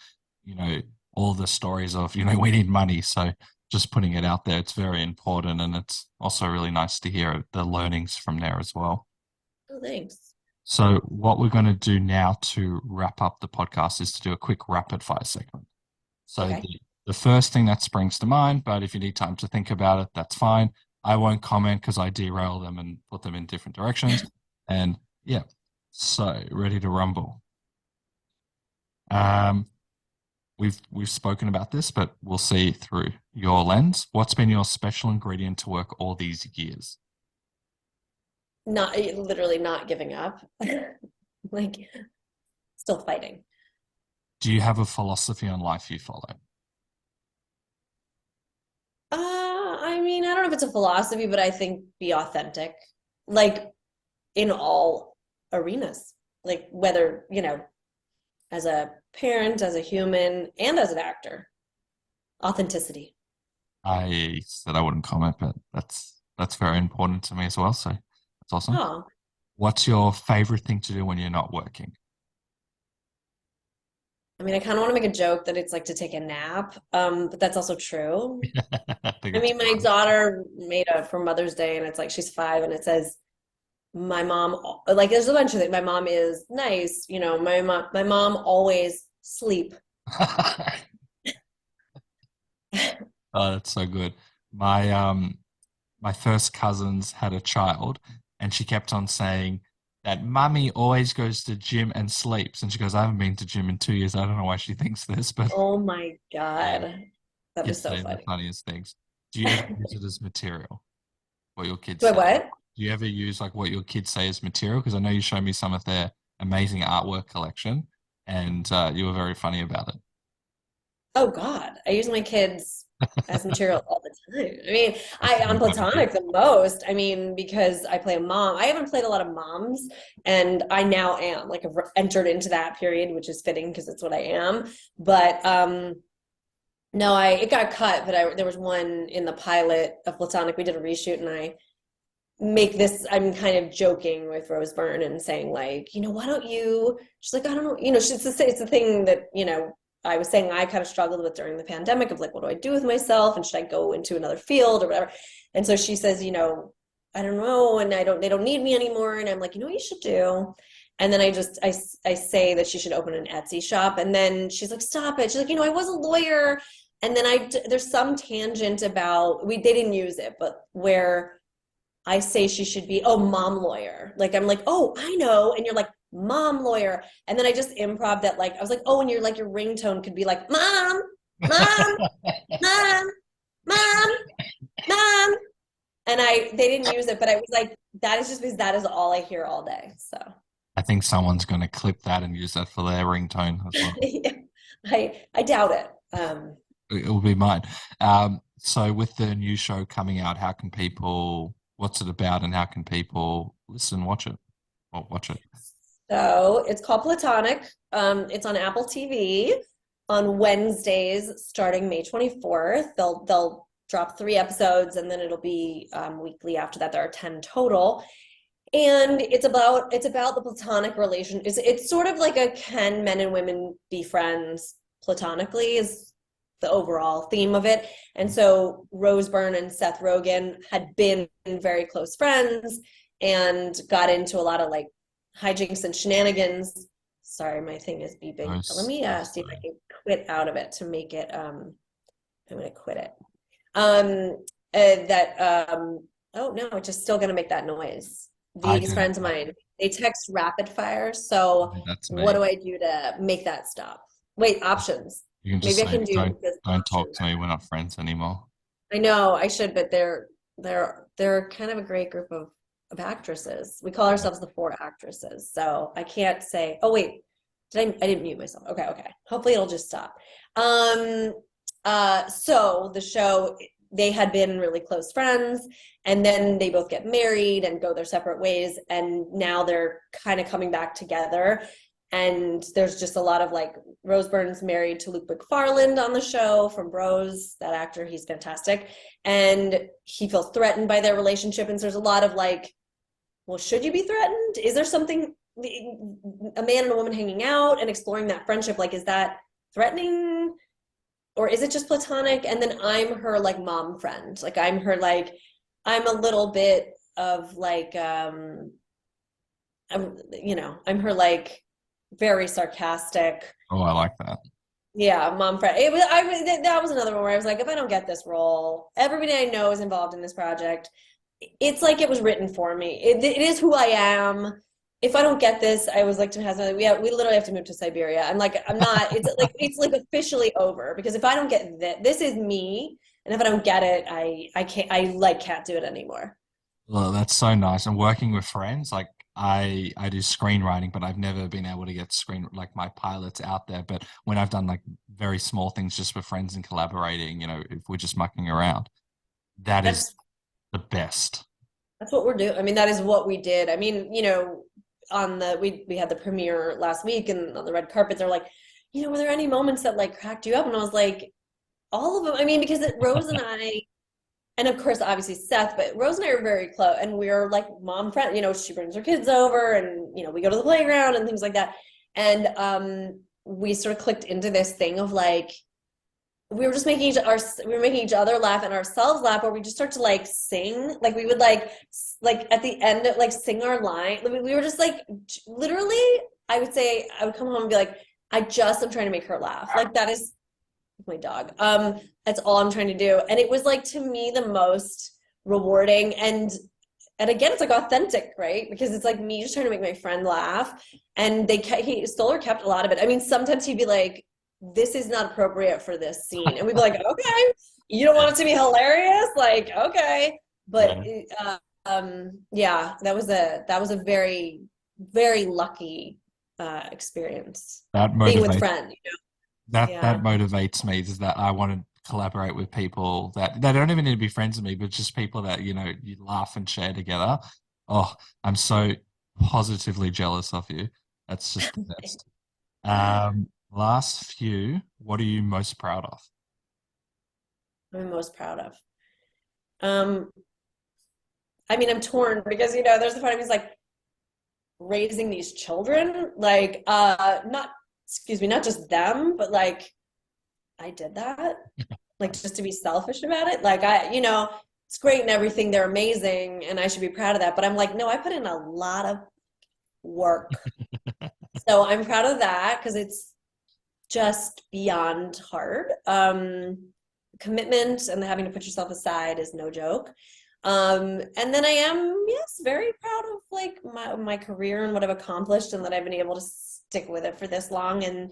Speaker 2: all the stories of we need money. So just putting it out there, it's very important, and it's also really nice to hear the learnings from there as well.
Speaker 1: Oh, thanks.
Speaker 2: So what we're going to do now to wrap up the podcast is to do a quick rapid fire segment. So
Speaker 1: Okay.
Speaker 2: the first thing that springs to mind, but if you need time to think about it, that's fine. I won't comment because I derail them and put them in different directions. And yeah, so ready to rumble. We've spoken about this, but we'll see through your lens. What's been your special ingredient to work all these years?
Speaker 1: Literally not giving up. Like, still fighting.
Speaker 2: Do you have a philosophy on life you follow?
Speaker 1: I mean, I don't know if it's a philosophy, but I think be authentic, like in all arenas, like whether, as a parent, as a human, and as an actor, authenticity.
Speaker 2: I said I wouldn't comment, but that's very important to me as well. So that's awesome.
Speaker 1: Oh,
Speaker 2: What's your favorite thing to do when you're not working?
Speaker 1: I mean, I kind of want to make a joke that it's like to take a nap, but that's also true. I mean, my daughter made a for Mother's Day, and it's like she's 5, and it says, "My mom," like there's a bunch of things. My mom is nice, My mom always sleep.
Speaker 2: Oh, that's so good. My first cousins had a child, and she kept on saying that mummy always goes to gym and sleeps. And she goes, I haven't been to gym in 2 years. I don't know why she thinks this, but
Speaker 1: Oh my
Speaker 2: yeah,
Speaker 1: God, that is
Speaker 2: kids
Speaker 1: so
Speaker 2: say the
Speaker 1: funny.
Speaker 2: funniest things. Do you ever use it as material? What your kids
Speaker 1: Do I
Speaker 2: say?
Speaker 1: what?
Speaker 2: Do you ever use like what your kids say as material? Because I know you showed me some of their amazing artwork collection, and you were very funny about it.
Speaker 1: Oh God, I use my kids as material all the time. I mean,
Speaker 2: That's
Speaker 1: I'm
Speaker 2: very funny,
Speaker 1: platonic the most. I mean, because I play a mom. I haven't played a lot of moms, and I now am like I've entered into that period, which is fitting because it's what I am. But no, it got cut, but there was one in the pilot of Platonic. We did a reshoot, and I make this. I'm kind of joking with Rose Byrne and saying like, why don't you? She's like, I don't know. It's the thing that I was saying I kind of struggled with during the pandemic of like, what do I do with myself, and should I go into another field or whatever? And so she says, I don't know, and they don't need me anymore. And I'm like, what you should do? And then I say that she should open an Etsy shop, and then she's like, stop it. She's like, I was a lawyer. And then there's some tangent about they didn't use it, but where I say she should be, oh, mom lawyer. Like, I'm like, oh, I know. And you're like, mom lawyer. And then I just improv that, like, I was like, oh, and your ringtone could be like, mom, mom, mom, mom, mom. And they didn't use it, but I was like, that is just because that is all I hear all day. So
Speaker 2: I think someone's going to clip that and use that for their ringtone as well.
Speaker 1: I doubt it.
Speaker 2: It will be mine. So with the new show coming out, what's it about, and how can people listen, watch it? Well, watch it.
Speaker 1: So it's called Platonic. It's on Apple TV on Wednesdays starting May 24th. They'll drop 3 episodes, and then it'll be weekly after that. There are 10 total. And it's about the platonic relation. It's sort of like a can men and women be friends platonically is the overall theme of it. And so Rose Byrne and Seth Rogen had been very close friends and got into a lot of like hijinks and shenanigans. Sorry, my thing is beeping.
Speaker 2: Nice.
Speaker 1: Let me see if I can quit out of it to make it I'm gonna quit it. Oh no, it's just still gonna make that noise. These friends of mine, they text rapid fire. So what do I do to make that stop? Wait, options.
Speaker 2: You can just
Speaker 1: Maybe I can do
Speaker 2: don't talk to me. We're not friends anymore.
Speaker 1: I know I should, but they're kind of a great group of actresses. We call ourselves the 4 actresses. So I can't say, oh wait, I didn't mute myself. Okay. Hopefully it'll just stop. So the show, they had been really close friends, and then they both get married and go their separate ways, and now they're kind of coming back together. And there's just a lot of like, Rose Byrne's married to Luke McFarland on the show from Bros, that actor, he's fantastic. And he feels threatened by their relationship. And so there's a lot of like, well, should you be threatened? Is there something, a man and a woman hanging out and exploring that friendship? Like, is that threatening or is it just platonic? And then I'm her like mom friend. Like I'm her, like, I'm a little bit of like, I'm her like very sarcastic.
Speaker 2: Oh, I like that.
Speaker 1: Yeah, mom friend. That was another one where I was like, if I don't get this role, everybody I know is involved in this project. It's like it was written for me. It is who I am. If I don't get this, I was like to my husband, we literally have to move to Siberia. I'm like, I'm not. It's like officially over, because if I don't get this is me, and if I don't get it, I can't do it anymore.
Speaker 2: Well, that's so nice. And working with friends, like I do screenwriting, but I've never been able to get like my pilots out there. But when I've done like very small things just with friends and collaborating, if we're just mucking around, that's the best.
Speaker 1: That's what we're doing. I mean, that is what we did. I mean, we had the premiere last week, and on the red carpet, they're like, were there any moments that like cracked you up? And I was like, all of them. I mean, because Rose and I, and of course, obviously Seth, but Rose and I are very close, and we're like mom friend. She brings her kids over, and we go to the playground and things like that. And we sort of clicked into this thing of like, we were making each other laugh and ourselves laugh, where we just start to like sing, like we would like at the end like sing our line. We were just like, literally, I would come home and be like, I just am trying to make her laugh. Like that is my dog. That's all I'm trying to do. And it was like, to me, the most rewarding. And again, it's like authentic, right? Because it's like me just trying to make my friend laugh. And Stoller kept a lot of it. I mean, sometimes he'd be like, this is not appropriate for this scene. And we'd be like, okay, you don't want it to be hilarious? Like, okay. But yeah, that was a very, very lucky experience.
Speaker 2: That
Speaker 1: being with friends,
Speaker 2: That motivates me, is that I want to collaborate with people that they don't even need to be friends with me, but just people that, you laugh and share together. Oh, I'm so positively jealous of you. That's just the best. Last few, what are you most proud of?
Speaker 1: I'm most proud of. I mean, I'm torn because, there's the part of me is like raising these children, like, not just them, but like, I did that, like, just to be selfish about it. Like, it's great and everything. They're amazing. And I should be proud of that. But I'm like, no, I put in a lot of work. So I'm proud of that, because it's just beyond hard. Commitment and having to put yourself aside is no joke. And then I am, yes, very proud of like my career and what I've accomplished, and that I've been able to stick with it for this long and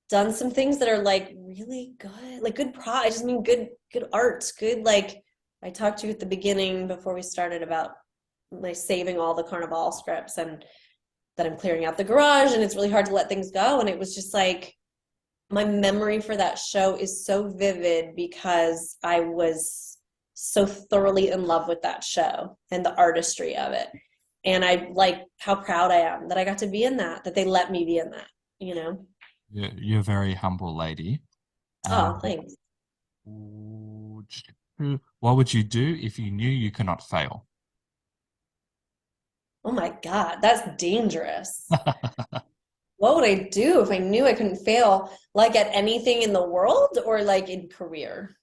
Speaker 1: done some things that are like really good, like good I just mean good art, good, like I talked to you at the beginning before we started about my saving all the Carnival scripts, and that I'm clearing out the garage, and it's really hard to let things go. And it was just like, my memory for that show is so vivid because I was so thoroughly in love with that show and the artistry of it. And I like how proud I am that I got to be in that they let me be in that,
Speaker 2: You're a very humble lady.
Speaker 1: Oh, thanks.
Speaker 2: What would you do if you knew you could not fail?
Speaker 1: Oh my God, that's dangerous. What would I do if I knew I couldn't fail? Like at anything in the world, or like in career?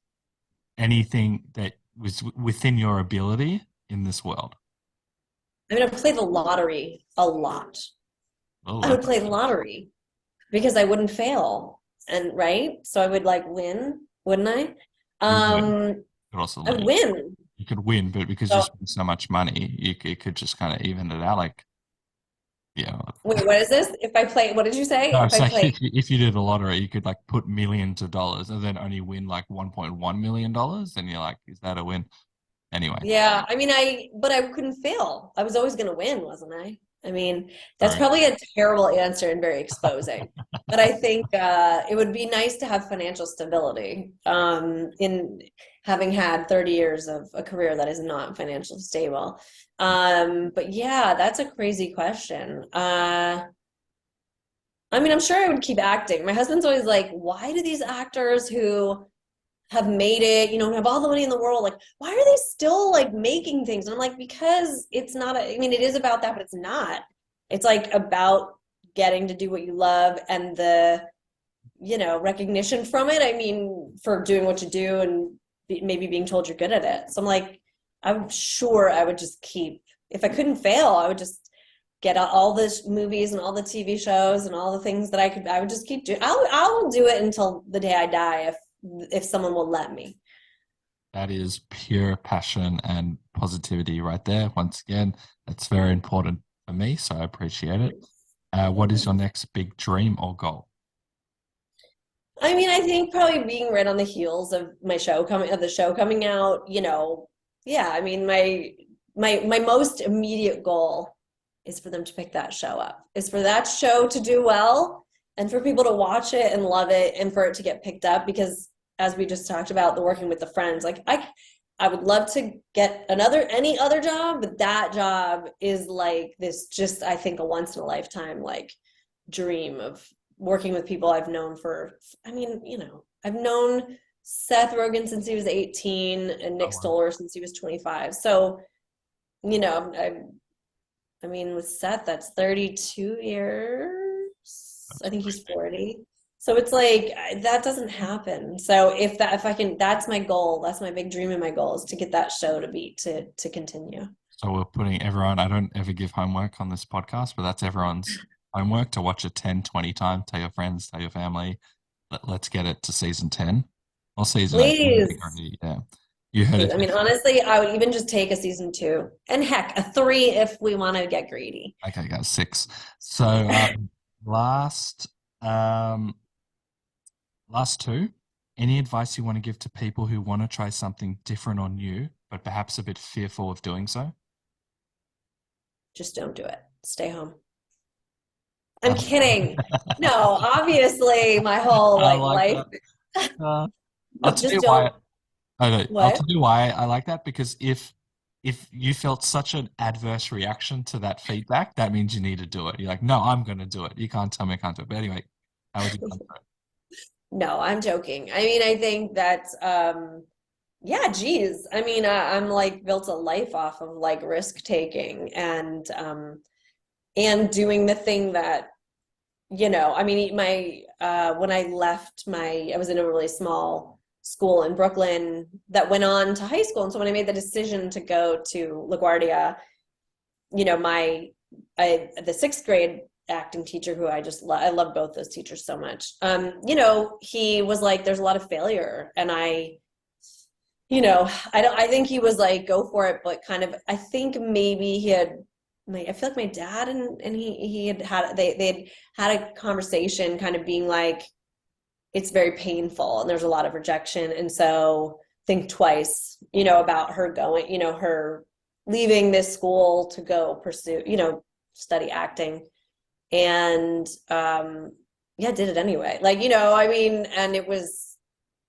Speaker 2: Anything that was within your ability in this world.
Speaker 1: I mean, I play the lottery a lot.
Speaker 2: Oh,
Speaker 1: I would play the lottery because I wouldn't fail. And right? So I would like win, wouldn't I? I'd win.
Speaker 2: You could win, but because you spend so much money, you could just kind of even it out. Like, yeah.
Speaker 1: Wait, what is this? If I play, what did you say?
Speaker 2: No, if you did a lottery, you could like put millions of dollars and then only win like $1.1 million. And you're like, is that a win? Anyway.
Speaker 1: Yeah, I mean, but I couldn't fail. I was always going to win, wasn't I? I mean, that's probably a terrible answer and very exposing. But I think it would be nice to have financial stability in having had 30 years of a career that is not financially stable. But yeah, that's a crazy question. I mean, I'm sure I would keep acting. My husband's always like, why do these actors who have made it, you know, have all the money in the world, like, why are they still like making things? And I'm like, because it's not I mean, it is about that, but it's not. It's like about getting to do what you love and the, you know, recognition from it. I mean, for doing what you do and maybe being told you're good at it. So I'm like, I'm sure I would just keep, if I couldn't fail, I would just get all the movies and all the TV shows and all the things that I would just keep doing. I'll do it until the day I die if someone will let me.
Speaker 2: That is pure passion and positivity right there. Once again, that's very important for me, so I appreciate it. What is your next big dream or goal?
Speaker 1: I mean, I think probably being right on the heels of the show coming out, you know, yeah, I mean, my most immediate goal is for them to pick that show up, is for that show to do well and for people to watch it and love it and for it to get picked up, because as we just talked about, the working with the friends, like I would love to get any other job, but that job is like this, just I think a once in a lifetime like dream of working with people I've known for, I mean, you know, I've known Seth Rogen since he was 18 and Nick Stoller since he was 25. So, you know, I mean, with Seth, that's 32 years. I think he's 40. So it's like that doesn't happen. So if I can, that's my goal. That's my big dream and my goal is to get that show to continue.
Speaker 2: So we're putting everyone, I don't ever give homework on this podcast, but that's everyone's homework to watch it 10, 20 times. Tell your friends, tell your family. Let's get it to season 10 or season 8.
Speaker 1: Please.
Speaker 2: Yeah. You heard it.
Speaker 1: I mean, honestly, I would even just take a season 2 and heck, a 3 if we want to get greedy.
Speaker 2: Okay, guys, 6. So last 2, any advice you want to give to people who want to try something different or new, but perhaps a bit fearful of doing so?
Speaker 1: Just don't do it. Stay home. I'm kidding. No, obviously my whole life.
Speaker 2: I'll tell you why. Okay, I'll tell you why I like that, because if you felt such an adverse reaction to that feedback, that means you need to do it. You're like, no, I'm going to do it. You can't tell me I can't do it. But anyway, how would you answer it?
Speaker 1: No, I'm joking. I mean, I think that, yeah, geez. I mean, I'm like built a life off of like risk taking and doing the thing that, you know, I mean, when I left I was in a really small school in Brooklyn that went on to high school. And so when I made the decision to go to LaGuardia, you know, the 6th grade acting teacher who I love both those teachers so much. You know, he was like, there's a lot of failure. And you know, I think he was like, go for it. But kind of, I think maybe I feel like my dad and they had a conversation kind of being like, it's very painful and there's a lot of rejection. And so think twice, you know, about her going, you know, her leaving this school to go pursue, you know, study acting. And yeah, did it anyway. Like, you know, I mean, and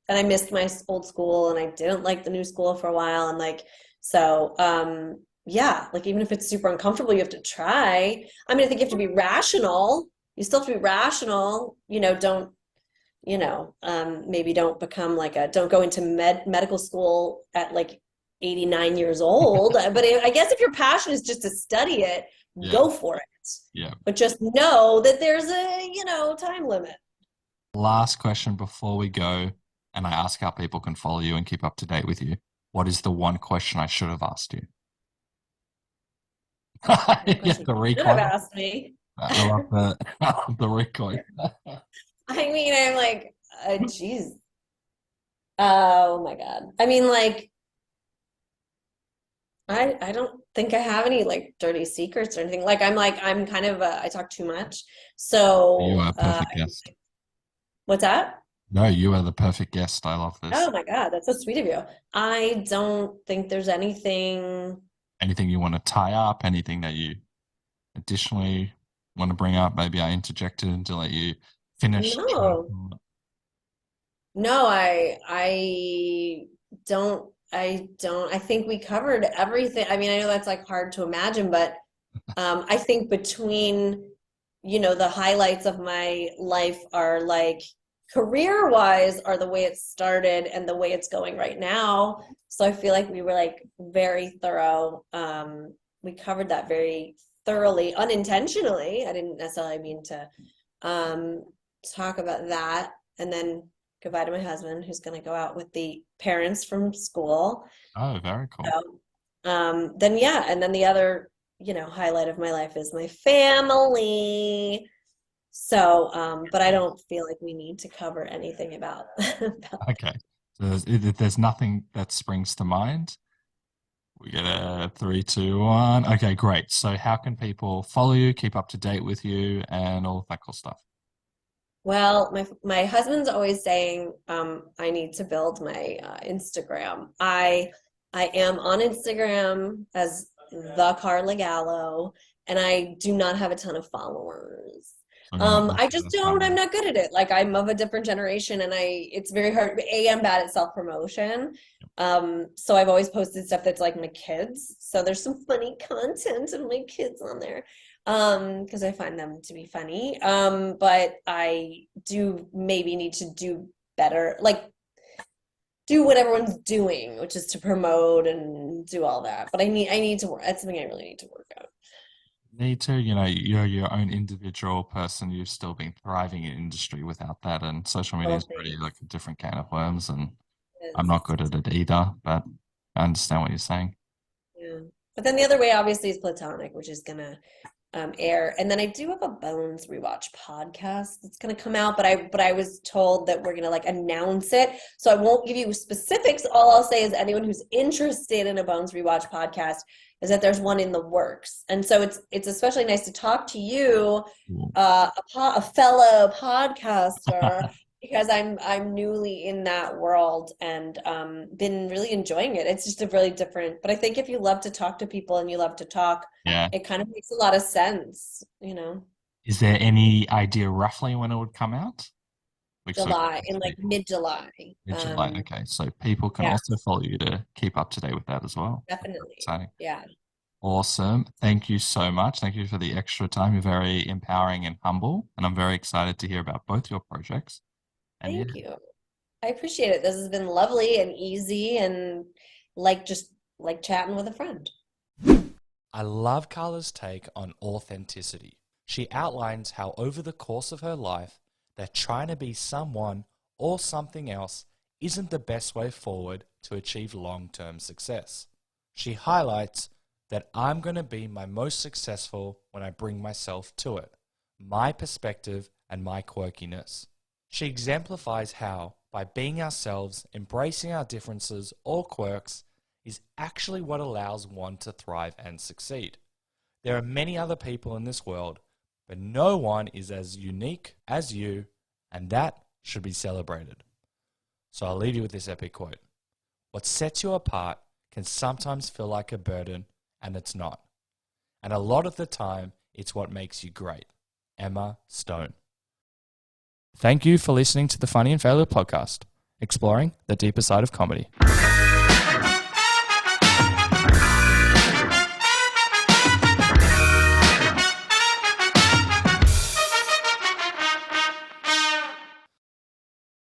Speaker 1: I missed my old school and I didn't like the new school for a while. And like, so yeah, like even if it's super uncomfortable, you have to try. I mean, I think you have to be rational. You still have to be rational, you know, don't, you know, maybe don't become don't go into medical school at like 89 years old. But I guess if your passion is just to study it, go for it.
Speaker 2: Yeah.
Speaker 1: But just know that there's a, you know, time limit.
Speaker 2: Last question before we go, and I ask how people can follow you and keep up to date with you. What is the one question I should have asked you? Yeah, the recoil.
Speaker 1: Should have asked me.
Speaker 2: I love the recoil.
Speaker 1: I mean, I'm like, geez. Oh my God. I mean, like, I don't think I have any like dirty secrets or anything. Like, I'm kind of, I talk too much. So,
Speaker 2: you are a perfect guest.
Speaker 1: What's that?
Speaker 2: No, you are the perfect guest. I love this.
Speaker 1: Oh my God, that's so sweet of you. I don't think there's anything.
Speaker 2: Anything you want to tie up, anything that you additionally want to bring up? Maybe I interjected to let you finish.
Speaker 1: No, I don't. I think we covered everything. I mean, I know that's like hard to imagine, but I think between the highlights of my life are like career-wise are the way it started and the way it's going right now. So I feel like we were like very thorough. We covered that very thoroughly, unintentionally. I didn't necessarily mean to talk about that. And then goodbye to my husband, who's going to go out with the parents from school.
Speaker 2: Oh, very cool.
Speaker 1: So, then yeah, and then the other, highlight of my life is my family. So, but I don't feel like we need to cover anything about.
Speaker 2: Okay. So if there's nothing that springs to mind. We get a 3, 2, 1. Okay, great. So how can people follow you, keep up to date with you, and all of that cool stuff?
Speaker 1: Well, my husband's always saying I need to build my Instagram. I am on Instagram as the Carla Gallo, and I do not have a ton of followers.
Speaker 2: So you're not
Speaker 1: I just don't, I'm not good at it. Like I'm of a different generation and it's very hard. I'm bad at self-promotion. So I've always posted stuff that's like my kids. So there's some funny content of my kids on there. Because I find them to be funny. But I do maybe need to do better, like do what everyone's doing, which is to promote and do all that. But I need to work. That's something I really need to work out.
Speaker 2: Need to, you're your own individual person. You've still been thriving in industry without that, and social media is pretty like a different can of worms, and I'm not good at it either, but I understand what you're saying.
Speaker 1: Yeah. But then the other way obviously is platonic, which is gonna air. And then I do have a Bones rewatch podcast that's going to come out, but I was told that we're going to like announce it. So I won't give you specifics. All I'll say is anyone who's interested in a Bones rewatch podcast is that there's one in the works. And so it's especially nice to talk to you, a fellow podcaster, because I'm newly in that world and been really enjoying it. It's just a really different, but I think if you love to talk to people and you love to talk,
Speaker 2: Yeah.
Speaker 1: it kind of makes a lot of sense,
Speaker 2: Is there any idea roughly when it would come out?
Speaker 1: July, in like mid-July.
Speaker 2: Mid-July, okay. So people can also follow you to keep up to date with that as well.
Speaker 1: Definitely.
Speaker 2: Exciting.
Speaker 1: Yeah.
Speaker 2: Awesome. Thank you so much. Thank you for the extra time. You're very empowering and humble, and I'm very excited to hear about both your projects. And
Speaker 1: Thank you. I appreciate it. This has been lovely and easy and just like chatting with a friend.
Speaker 3: I love Carla's take on authenticity. She outlines how over the course of her life, that trying to be someone or something else isn't the best way forward to achieve long-term success. She highlights that I'm going to be my most successful when I bring myself to it, my perspective and my quirkiness. She exemplifies how, by being ourselves, embracing our differences or quirks, is actually what allows one to thrive and succeed. There are many other people in this world, but no one is as unique as you, and that should be celebrated. So I'll leave you with this epic quote. What sets you apart can sometimes feel like a burden, and it's not. And a lot of the time, it's what makes you great. Emma Stone. Thank you for listening to the Funny and Failure podcast, exploring the deeper side of comedy.